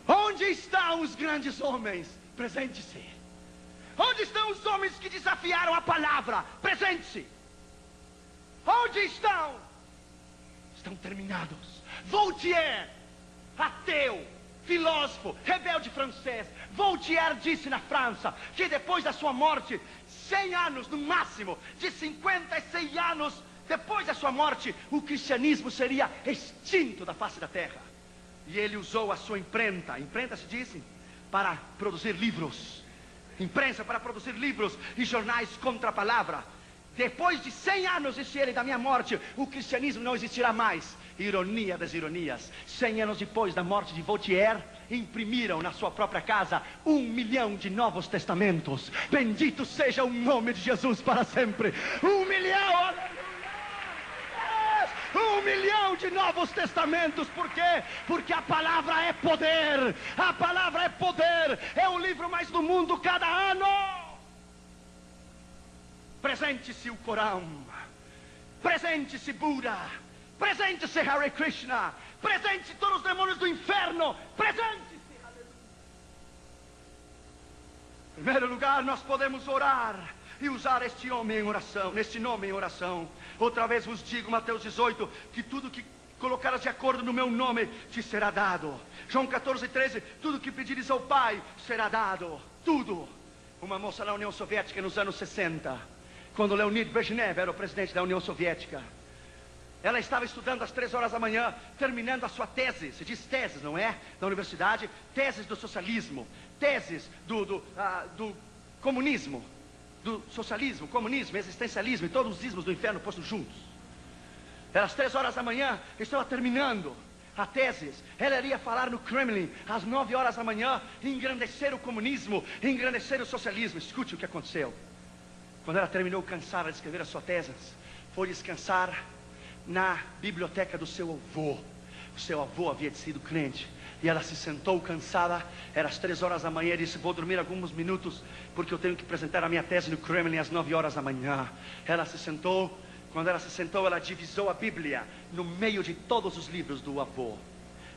Onde estão os grandes homens? Presente-se. Onde estão os homens que desafiaram a palavra? Presente-se. Onde estão? estão terminados. Voltaire, ateu, filósofo, rebelde francês, Voltaire disse na França que depois da sua morte, 100 anos no máximo, de 56 anos depois da sua morte, o cristianismo seria extinto da face da terra. E ele usou a sua imprenta se diz, para produzir livros, imprensa para produzir livros e jornais contra a palavra. Depois de 100 anos, disse ele, da minha morte, o cristianismo não existirá mais. Ironia das ironias, 100 anos depois da morte de Voltaire, imprimiram na sua própria casa 1 milhão de novos testamentos. Bendito seja o nome de Jesus para sempre. 1 milhão, aleluia! 1 milhão de novos testamentos. Por quê? Porque a palavra é poder. A palavra é poder. É o livro mais do mundo cada ano. Presente-se o Corão, presente-se Buda, presente-se Hare Krishna, presente-se todos os demônios do inferno, presente-se, aleluia. Em primeiro lugar, nós podemos orar e usar este homem em oração, neste nome em oração. Outra vez vos digo, Mateus 18, que tudo que colocares de acordo no meu nome te será dado. João 14, 13, tudo que pedires ao Pai será dado, tudo. Uma moça na União Soviética nos anos 60, quando Leonid Brezhnev era o presidente da União Soviética, ela estava estudando às 3 horas da manhã, terminando a sua tese, se diz teses, não é? Da universidade, teses do socialismo, teses do comunismo, do socialismo, comunismo, existencialismo e todos os ismos do inferno postos juntos. Era às 3 horas da manhã, estava terminando a tese. Ela iria falar no Kremlin às 9 horas da manhã, engrandecer o comunismo, engrandecer o socialismo. Escute o que aconteceu. Quando ela terminou cansada de escrever a sua tese, foi descansar na biblioteca do seu avô. O seu avô havia sido crente. E ela se sentou cansada, era às 3 horas da manhã, e disse, vou dormir alguns minutos, porque eu tenho que apresentar a minha tese no Kremlin às 9 horas da manhã. Ela se sentou. Quando ela se sentou, ela divisou a Bíblia no meio de todos os livros do avô.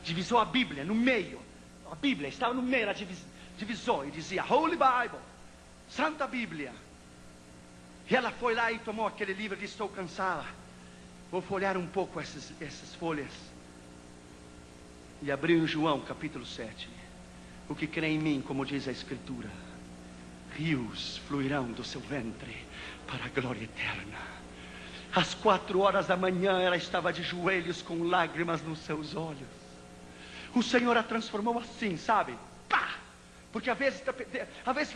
Divisou a Bíblia no meio. A Bíblia estava no meio, ela divisou e dizia, Holy Bible, Santa Bíblia. E ela foi lá e tomou aquele livro e disse, estou cansada, vou folhear um pouco essas folhas. E abriu em João capítulo 7. O que crê em mim, como diz a Escritura, rios fluirão do seu ventre para a glória eterna. Às 4 horas da manhã ela estava de joelhos com lágrimas nos seus olhos. O Senhor a transformou assim, sabe? Pá! Porque às vezes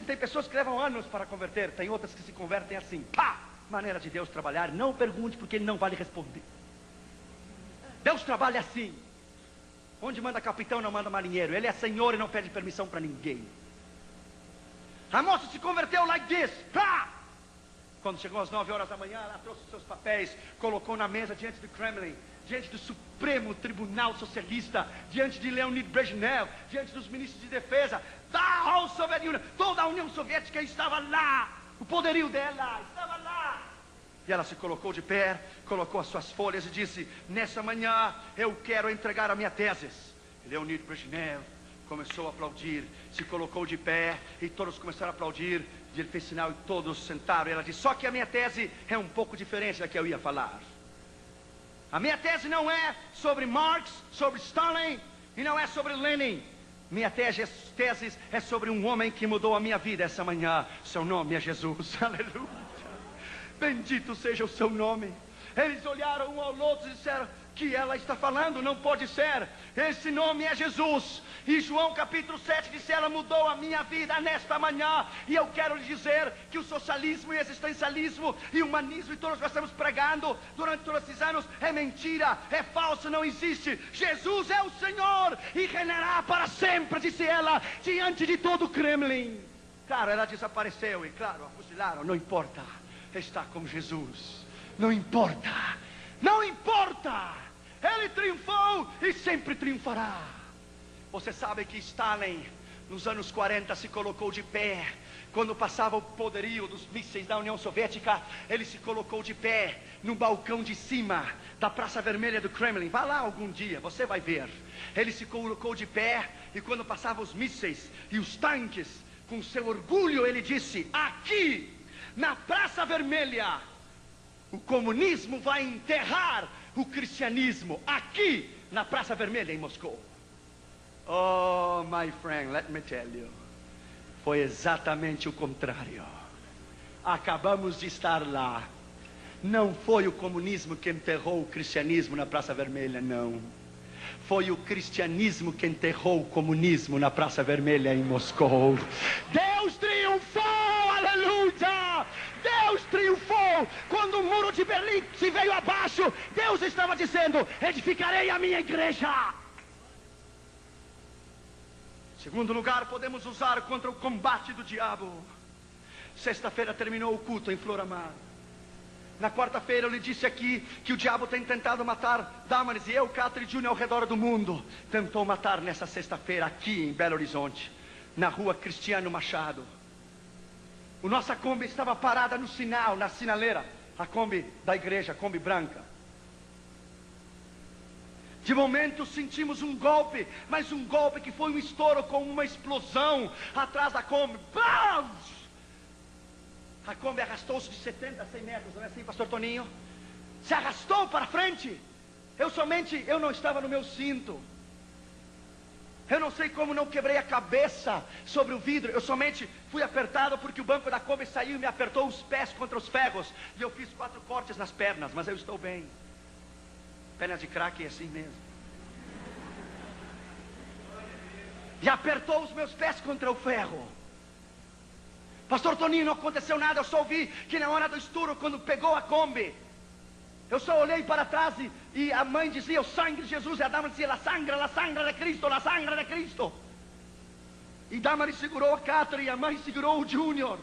tem pessoas que levam anos para converter, tem outras que se convertem assim, pá! Maneira de Deus trabalhar, não pergunte porque Ele não vai lhe responder. Deus trabalha assim. Onde manda capitão não manda marinheiro. Ele é Senhor e não pede permissão para ninguém. A moça se converteu like this, pá! Quando chegou às 9 horas da manhã, ela trouxe os seus papéis, colocou na mesa diante do Kremlin, diante do Supremo Tribunal Socialista, diante de Leonid Brezhnev, diante dos ministros de defesa, da Whole Soviet Union, toda a União Soviética estava lá, o poderio dela estava lá. E ela se colocou de pé, colocou as suas folhas e disse, nessa manhã eu quero entregar a minha tese. Leonid Brezhnev começou a aplaudir, se colocou de pé e todos começaram a aplaudir. E ele fez sinal e todos sentaram. E ela disse, só que a minha tese é um pouco diferente da que eu ia falar. A minha tese não é sobre Marx, sobre Stalin e não é sobre Lenin. Minha tese é sobre um homem que mudou a minha vida essa manhã. Seu nome é Jesus. Aleluia. Bendito seja o seu nome. Eles olharam um ao outro e disseram, que ela está falando, não pode ser. Esse nome é Jesus. E João capítulo 7 disse, ela mudou a minha vida nesta manhã. E eu quero lhe dizer que o socialismo e existencialismo e humanismo e todos nós estamos pregando durante todos esses anos é mentira, é falso, não existe. Jesus é o Senhor e reinará para sempre, disse ela, diante de todo o Kremlin. Claro, ela desapareceu e claro, a fuzilaram, não importa. Está com Jesus, não importa, não importa. Ele triunfou e sempre triunfará. Você sabe que Stalin, nos anos 40, se colocou de pé. Quando passava o poderio dos mísseis da União Soviética, ele se colocou de pé no balcão de cima da Praça Vermelha do Kremlin. Vá lá algum dia, você vai ver. Ele se colocou de pé e quando passavam os mísseis e os tanques, com seu orgulho, ele disse, aqui, na Praça Vermelha, o comunismo vai enterrar o cristianismo aqui na Praça Vermelha em Moscou. Oh, my friend, let me tell you, foi exatamente o contrário. Acabamos de estar lá. Não foi o comunismo que enterrou o cristianismo na Praça Vermelha, não. Foi o cristianismo que enterrou o comunismo na Praça Vermelha em Moscou. Deus triunfou, aleluia! Deus triunfou. Quando o muro de Berlim se veio abaixo, Deus estava dizendo: edificarei a minha igreja. Segundo lugar, podemos usar contra o combate do diabo. Sexta-feira terminou o culto em Floramar. Na quarta-feira eu lhe disse aqui que o diabo tem tentado matar Damaris e eu, Catherine Júnior, ao redor do mundo. Tentou matar nessa sexta-feira aqui em Belo Horizonte, na rua Cristiano Machado. O nossa Kombi estava parada no sinal, na sinaleira. A Kombi da igreja, a Kombi branca. De momento sentimos um golpe, mas um golpe que foi um estouro com uma explosão atrás da Kombi. BAM! A Kombi arrastou-se de 70 a 100 metros, não é assim, pastor Toninho? Se arrastou para frente. Eu não estava no meu cinto. Eu não sei como não quebrei a cabeça sobre o vidro. Eu somente fui apertado porque o banco da Kombi saiu e me apertou os pés contra os ferros. E eu fiz 4 cortes nas pernas, mas eu estou bem. Pernas de craque é assim mesmo. E apertou os meus pés contra o ferro. Pastor Toninho, não aconteceu nada. Eu só ouvi que na hora do estouro, quando pegou a Kombi, eu só olhei para trás e a mãe dizia: o sangue de Jesus. E a dama dizia: la sangre de Cristo, la sangre de Cristo. E Damaris segurou a Catherine e a mãe segurou o Júnior.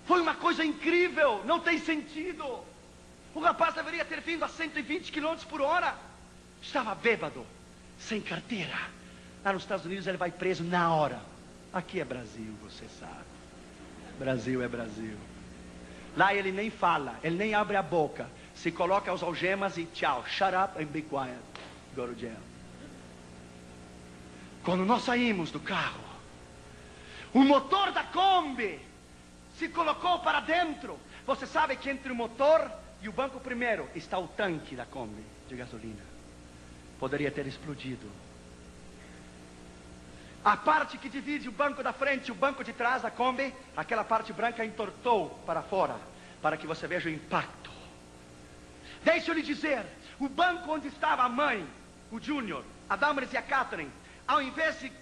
Foi uma coisa incrível, não tem sentido. O rapaz deveria ter vindo a 120 km por hora. Estava bêbado, sem carteira. Lá nos Estados Unidos ele vai preso na hora. Aqui é Brasil, você sabe. Brasil é Brasil. Lá ele nem fala, ele nem abre a boca. Se coloca as algemas e tchau. Shut up and be quiet. Go to jail. Quando nós saímos do carro, o motor da Kombi se colocou para dentro. Você sabe que entre o motor e o banco primeiro está o tanque da Kombi de gasolina. Poderia ter explodido. A parte que divide o banco da frente e o banco de trás da Kombi, aquela parte branca entortou para fora, para que você veja o impacto. Deixa eu lhe dizer, o banco onde estava a mãe, o Júnior, a Damaris e a Catherine, ao invés de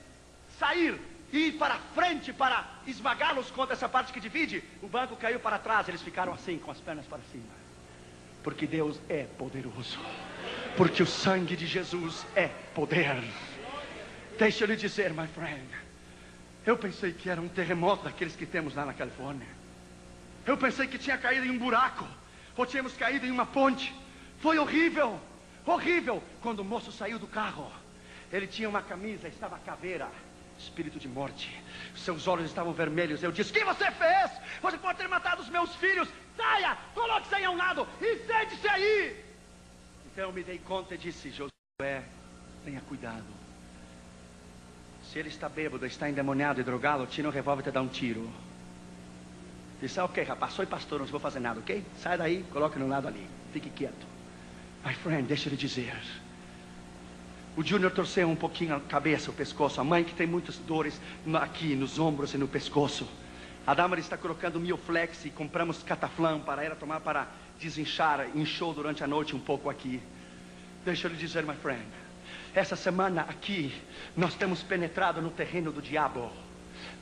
sair e ir para frente para esmagá-los contra essa parte que divide, o banco caiu para trás, eles ficaram assim, com as pernas para cima. Porque Deus é poderoso. Porque o sangue de Jesus é poder. Deixa eu lhe dizer, my friend, eu pensei que era um terremoto daqueles que temos lá na Califórnia. Eu pensei que tinha caído em um buraco, ou tínhamos caído em uma ponte. Foi horrível, horrível. Quando o moço saiu do carro, ele tinha uma camisa, estava caveira, espírito de morte. Seus olhos estavam vermelhos. Eu disse: o que você fez? Você pode ter matado os meus filhos. Saia, coloque-se aí a um lado e sente-se aí. Então eu me dei conta e disse: Josué, tenha cuidado. Se ele está bêbado, está endemoniado e drogado, tira um revólver e te dá um tiro. Disse: ok, rapaz, sou pastor, não vou fazer nada, ok? Sai daí, coloque no lado ali, fique quieto. My friend, deixa eu lhe dizer, o Júnior torceu um pouquinho a cabeça, o pescoço. A mãe, que tem muitas dores aqui nos ombros e no pescoço. A Damaris está colocando Mioflex e compramos Cataflam para ela tomar para desinchar. Inchou durante a noite um pouco aqui. Deixa eu lhe dizer, my friend, essa semana aqui, nós temos penetrado no terreno do diabo.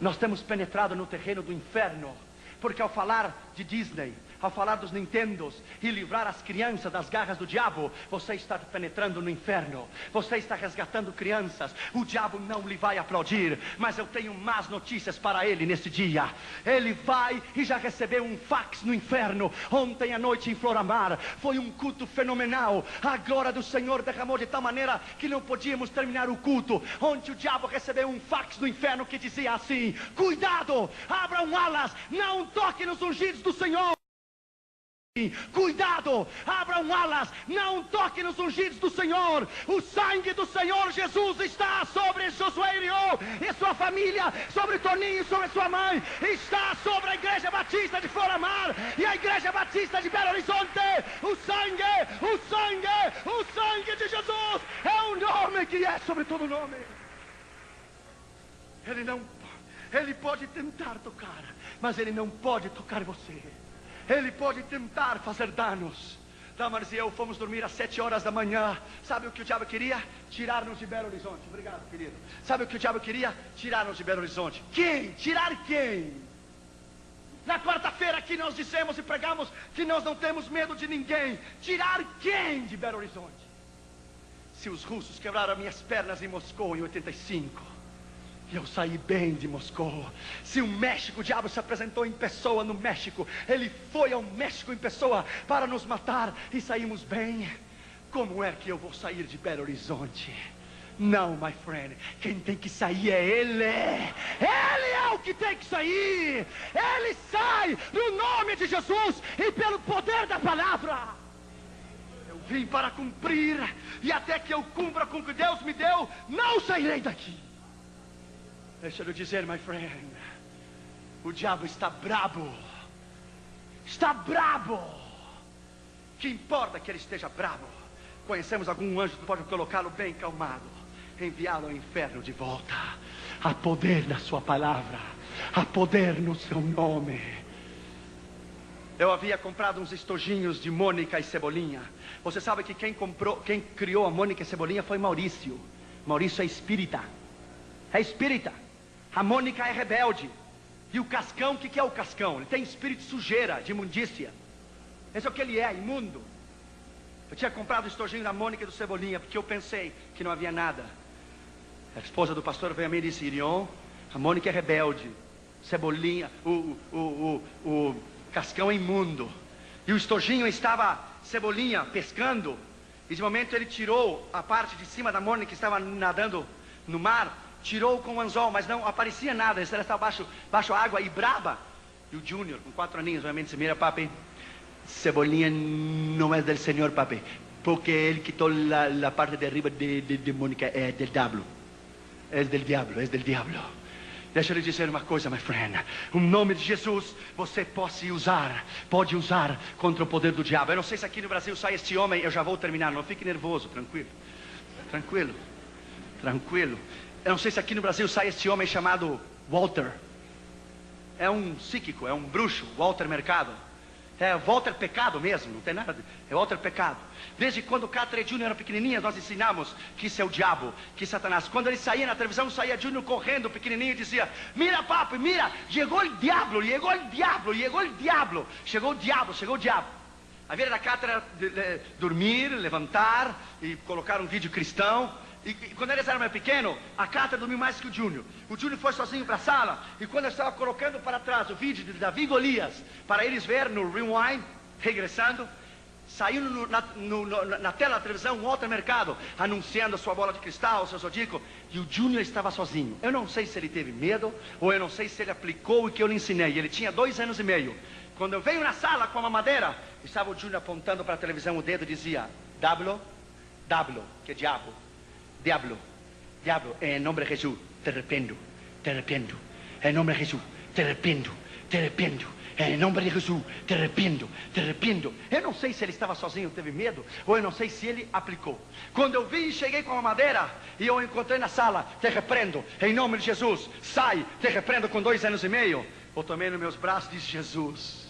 Nós temos penetrado no terreno do inferno. Porque ao falar de Disney, ao falar dos Nintendos e livrar as crianças das garras do diabo, você está penetrando no inferno. Você está resgatando crianças. O diabo não lhe vai aplaudir, mas eu tenho más notícias para ele nesse dia. Ele vai e já recebeu um fax no inferno. Ontem à noite em Floramar foi um culto fenomenal. A glória do Senhor derramou de tal maneira que não podíamos terminar o culto. Onde o diabo recebeu um fax do inferno que dizia assim: cuidado, abram alas, não toque nos ungidos do Senhor. Cuidado, abram alas, não toque nos ungidos do Senhor. O sangue do Senhor Jesus está sobre Josué e sua família, sobre Toninho e sobre sua mãe. Está sobre a Igreja Batista de Floramar e a Igreja Batista de Belo Horizonte. O sangue que é sobre todo nome. Ele pode tentar tocar, mas ele não pode tocar você. Ele pode tentar fazer danos. Damares e eu fomos dormir às 7 horas da manhã. Sabe o que o diabo queria? Tirar-nos de Belo Horizonte. Obrigado, querido. Sabe o que o diabo queria? Tirar-nos de Belo Horizonte. Quem? Tirar quem? Na quarta-feira que nós dissemos e pregamos que nós não temos medo de ninguém. Tirar quem de Belo Horizonte? Se os russos quebraram minhas pernas em Moscou em 85, e eu saí bem de Moscou. Se o México, o diabo se apresentou em pessoa no México, ele foi ao México em pessoa para nos matar e saímos bem, como é que eu vou sair de Belo Horizonte? Não, my friend, quem tem que sair é ele. Ele é o que tem que sair. Ele sai no nome de Jesus e pelo poder da palavra. Eu vim para cumprir, e até que eu cumpra com o que Deus me deu, não sairei daqui. Deixa eu dizer, my friend, o diabo está brabo. Está brabo. Que importa que ele esteja brabo? Conhecemos algum anjo que pode colocá-lo bem calmado, enviá-lo ao inferno de volta. Há poder na sua palavra, há poder no seu nome. Eu havia comprado uns estojinhos de Mônica e Cebolinha. Você sabe que quem criou a Mônica e Cebolinha foi Maurício. Maurício é espírita. É espírita. A Mônica é rebelde. E o Cascão, o que é o Cascão? Ele tem espírito de sujeira, de imundícia. Esse é o que ele é, imundo. Eu tinha comprado o estojinho da Mônica e do Cebolinha, porque eu pensei que não havia nada. A esposa do pastor veio a mim e disse: Irion, a Mônica é rebelde. Cebolinha, o Cascão é imundo. E o estojinho estava Cebolinha pescando. E de momento ele tirou a parte de cima da Mônica, que estava nadando no mar. Tirou com o anzol, mas não aparecia nada. Ela estava baixo água e braba. E o Júnior, com 4 aninhos, obviamente, disse: mira, papi, Cebolinha não é do Senhor, papi, porque ele quitou a parte de arriba de Mônica, é del diablo. É del diablo, é del diablo. Deixa eu lhe dizer uma coisa, my friend. O nome de Jesus você pode usar contra o poder do diabo. Eu não sei se aqui no Brasil sai este homem. Eu já vou terminar, não fique nervoso, tranquilo. Eu não sei se aqui no Brasil sai este homem chamado Walter. É um psíquico, é um bruxo, Walter Mercado. É Walter Pecado mesmo, não tem nada. É Walter Pecado. Desde quando o Catra e Júnior eram pequenininhos, nós ensinamos que isso é o diabo, que Satanás. Quando ele saía na televisão, saía Júnior correndo, pequenininho, e dizia: mira, papi, mira, chegou o diabo. Chegou o diabo. A vida da Catra era dormir, levantar e colocar um vídeo cristão. E quando eles eram mais pequenos, a Catra dormiu mais que o Júnior. O Júnior foi sozinho para a sala. E quando eu estava colocando para trás o vídeo de Davi e Golias, para eles ver no rewind, regressando, saiu na tela da televisão um Walter Mercado anunciando a sua bola de cristal, o seu zodíaco. E o Júnior estava sozinho. Eu não sei se ele teve medo, ou eu não sei se ele aplicou o que eu lhe ensinei. Ele tinha 2 anos e meio. Quando eu venho na sala com a mamadeira, estava o Júnior apontando para a televisão o dedo e dizia: Diablo, que diabo. Diablo, en nombre de Jesús, te arrependo, en nombre de Jesús, te arrependo, em nome de Jesus, te arrependo. Eu não sei se ele estava sozinho, teve medo, ou eu não sei se ele aplicou. Quando eu vim e cheguei com a madeira, e eu encontrei na sala: te repreendo, em nome de Jesus, sai, te repreendo. Com 2 anos e meio, eu tomei nos meus braços e disse: Jesus,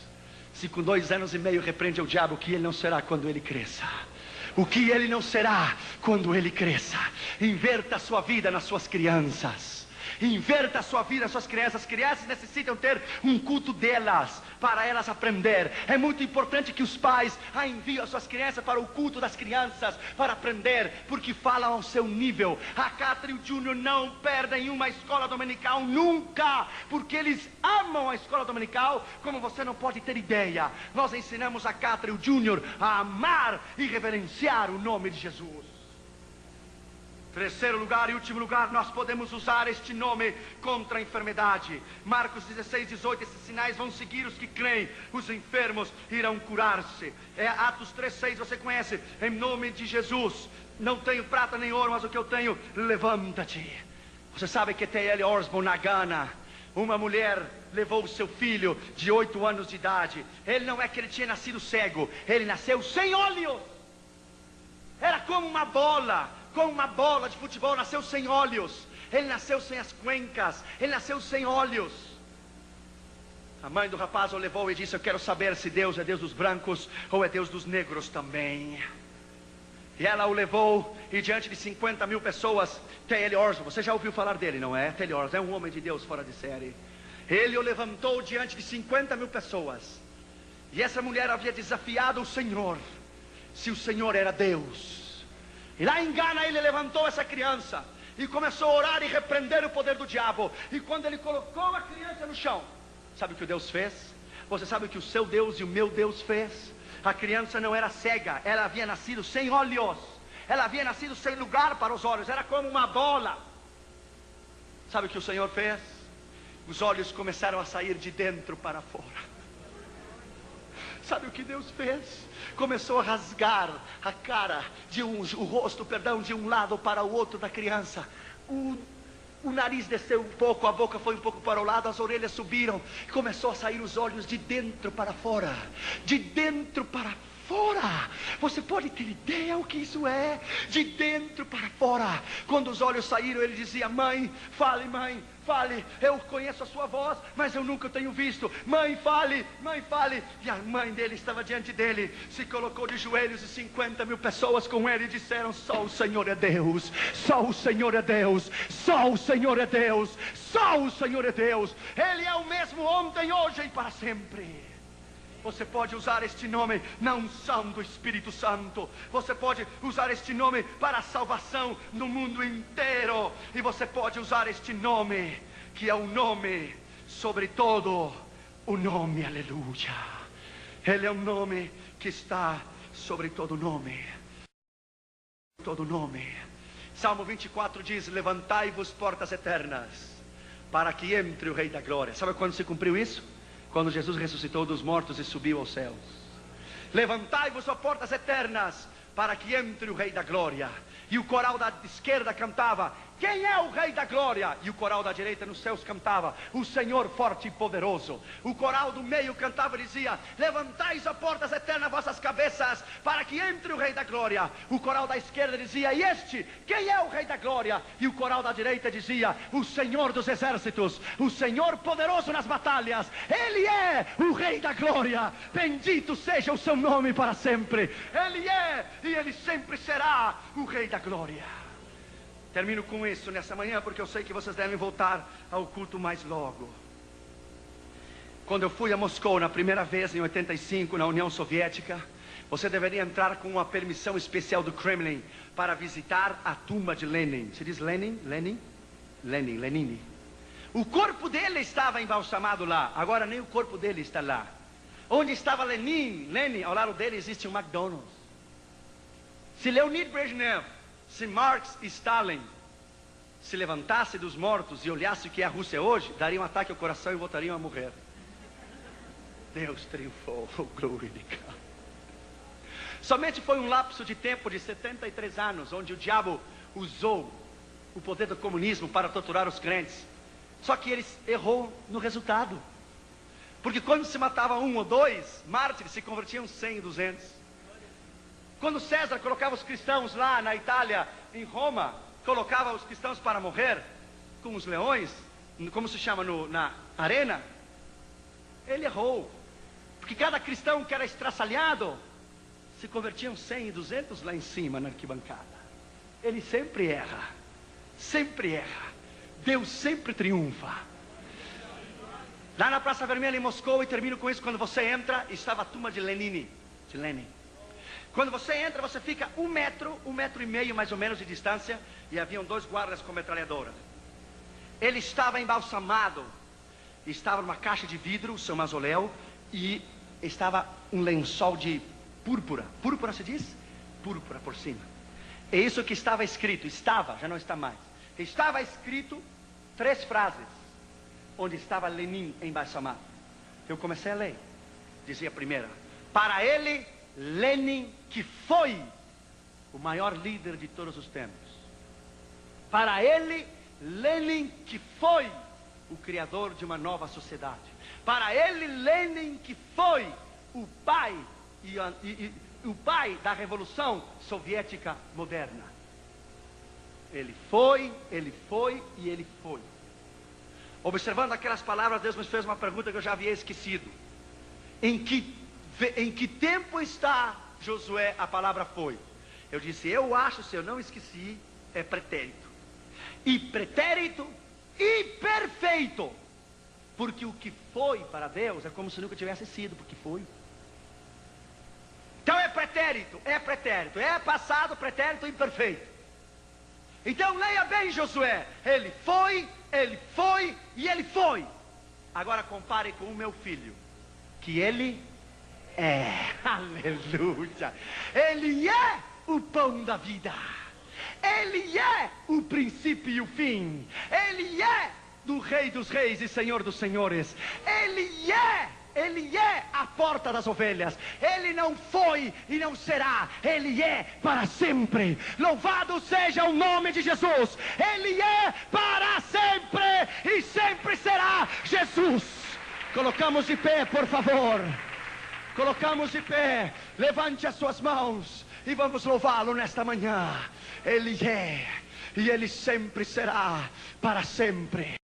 se com 2 anos e meio repreende o diabo, o que ele não será quando ele cresça? O que ele não será quando ele cresça? Inverta a sua vida nas suas crianças. Inverta a sua vida nas suas crianças. As crianças necessitam ter um culto delas, para elas aprender. É muito importante que os pais enviem as suas crianças para o culto das crianças, para aprender, porque falam ao seu nível. A Catra e o Júnior não perdem uma escola dominical nunca, porque eles amam a escola dominical como você não pode ter ideia. Nós ensinamos a Catra e o Júnior a amar e reverenciar o nome de Jesus. Terceiro lugar e último lugar, nós podemos usar este nome contra a enfermidade. Marcos 16:18, esses sinais vão seguir os que creem, os enfermos irão curar-se. Atos 3:6, você conhece: em nome de Jesus, não tenho prata nem ouro, mas o que eu tenho, levanta-te. Você sabe que T.L. Osborne, na Gana, uma mulher levou o seu filho de 8 anos de idade. Ele não é que ele tinha nascido cego, ele nasceu sem olhos. Era como uma bola, como uma bola de futebol, nasceu sem olhos. Ele nasceu sem as cuencas, ele nasceu sem olhos. A mãe do rapaz o levou e disse: eu quero saber se Deus é Deus dos brancos ou é Deus dos negros também. E ela o levou, e diante de 50 mil pessoas, T.L. Osborne, você já ouviu falar dele, não é? T.L. Osborne é um homem de Deus fora de série. Ele o levantou diante de 50 mil pessoas, e essa mulher havia desafiado o Senhor, se o Senhor era Deus. E lá em Gana ele levantou essa criança, e começou a orar e repreender o poder do diabo. E quando ele colocou a criança no chão, sabe o que Deus fez? Você sabe o que o seu Deus e o meu Deus fez? A criança não era cega, ela havia nascido sem olhos. Ela havia nascido sem lugar para os olhos, era como uma bola. Sabe o que o Senhor fez? Os olhos começaram a sair de dentro para fora. Sabe o que Deus fez? Começou a rasgar a cara, o rosto, de um lado para o outro da criança. O nariz desceu um pouco, a boca foi um pouco para o lado, as orelhas subiram. Começou a sair os olhos de dentro para fora. De dentro para fora. Você pode ter ideia o que isso é? De dentro para fora. Quando os olhos saíram, ele dizia: mãe, fale, mãe, fale. Eu conheço a sua voz, mas eu nunca tenho visto. Mãe, fale, mãe, fale. E a mãe dele estava diante dele, se colocou de joelhos, e 50 mil pessoas com ele disseram: só o Senhor é Deus, só o Senhor é Deus, só o Senhor é Deus, só o Senhor é Deus. Ele é o mesmo ontem, hoje e para sempre. Você pode usar este nome na unção do Espírito Santo. Você pode usar este nome para a salvação no mundo inteiro. E você pode usar este nome, que é o nome sobre todo o nome, aleluia. Ele é um nome que está sobre todo nome. Todo nome. Salmo 24 diz: levantai-vos, portas eternas, para que entre o Rei da Glória. Sabe quando se cumpriu isso? Quando Jesus ressuscitou dos mortos e subiu aos céus. Levantai-vos, ó portas eternas, para que entre o Rei da Glória. E o coral da esquerda cantava: quem é o Rei da Glória? E o coral da direita nos céus cantava: o Senhor forte e poderoso. O coral do meio cantava e dizia: levantais, ó portas eternas, vossas cabeças, para que entre o Rei da Glória. O coral da esquerda dizia: e este, quem é o Rei da Glória? E o coral da direita dizia: o Senhor dos exércitos, o Senhor poderoso nas batalhas. Ele é o Rei da Glória. Bendito seja o seu nome para sempre. Ele é e ele sempre será o Rei da Glória. Termino com isso nessa manhã, porque eu sei que vocês devem voltar ao culto mais logo. Quando eu fui a Moscou na primeira vez, em 85, na União Soviética, você deveria entrar com uma permissão especial do Kremlin para visitar a tumba de Lenin. Se diz Lenin? Lenin? Lenin, Lenine. O corpo dele estava embalsamado lá. Agora nem o corpo dele está lá. Onde estava Lenin, ao lado dele existe um McDonald's. Se Leonid Brezhnev, se Marx e Stalin se levantasse dos mortos e olhasse o que é a Rússia hoje, daria um ataque ao coração e voltariam a morrer. Deus triunfou, oh, glória de Deus. Somente foi um lapso de tempo de 73 anos, onde o diabo usou o poder do comunismo para torturar os crentes. Só que ele errou no resultado. Porque quando se matava um ou dois mártires, se convertiam 100 e 200. Quando César colocava os cristãos lá na Itália, em Roma, colocava os cristãos para morrer com os leões, como se chama na arena, ele errou. Porque cada cristão que era estraçalhado, se convertiam 100 e 200 lá em cima na arquibancada. Ele sempre erra, sempre erra. Deus sempre triunfa. Lá na Praça Vermelha em Moscou, e termino com isso, quando você entra, estava a tumba de Lenin. Quando você entra, você fica 1 metro e meio mais ou menos de distância, e haviam 2 guardas com metralhadora. Ele estava embalsamado, estava numa caixa de vidro, o seu mausoléu, e estava um lençol de púrpura. Púrpura se diz? Púrpura por cima. É isso que estava escrito, já não está mais. Estava escrito 3 frases, onde estava Lenin embalsamado. Eu comecei a ler. Dizia a primeira: para ele, Lenin, que foi o maior líder de todos os tempos. Para ele, Lenin, que foi o criador de uma nova sociedade. Para ele, Lenin, que foi o pai o pai da Revolução Soviética moderna. Ele foi e ele foi. Observando aquelas palavras, Deus me fez uma pergunta que eu já havia esquecido. Em que tempo está, Josué, a palavra foi? Eu disse, eu acho, se eu não esqueci, é pretérito. E pretérito e perfeito. Porque o que foi para Deus é como se nunca tivesse sido, porque foi. Então é pretérito, é passado, pretérito imperfeito. Então leia bem Josué, ele foi e ele foi. Agora compare com o meu filho, que ele é, aleluia, ele é o pão da vida, ele é o princípio e o fim, ele é do Rei dos Reis e Senhor dos Senhores, Ele é a porta das ovelhas. Ele não foi e não será, Ele é para sempre. Louvado seja o nome de Jesus. Ele é para sempre e sempre será Jesus. Colocamos de pé, por favor. Colocamos de pé. Levante as suas mãos e vamos louvá-lo nesta manhã. Ele é e Ele sempre será para sempre.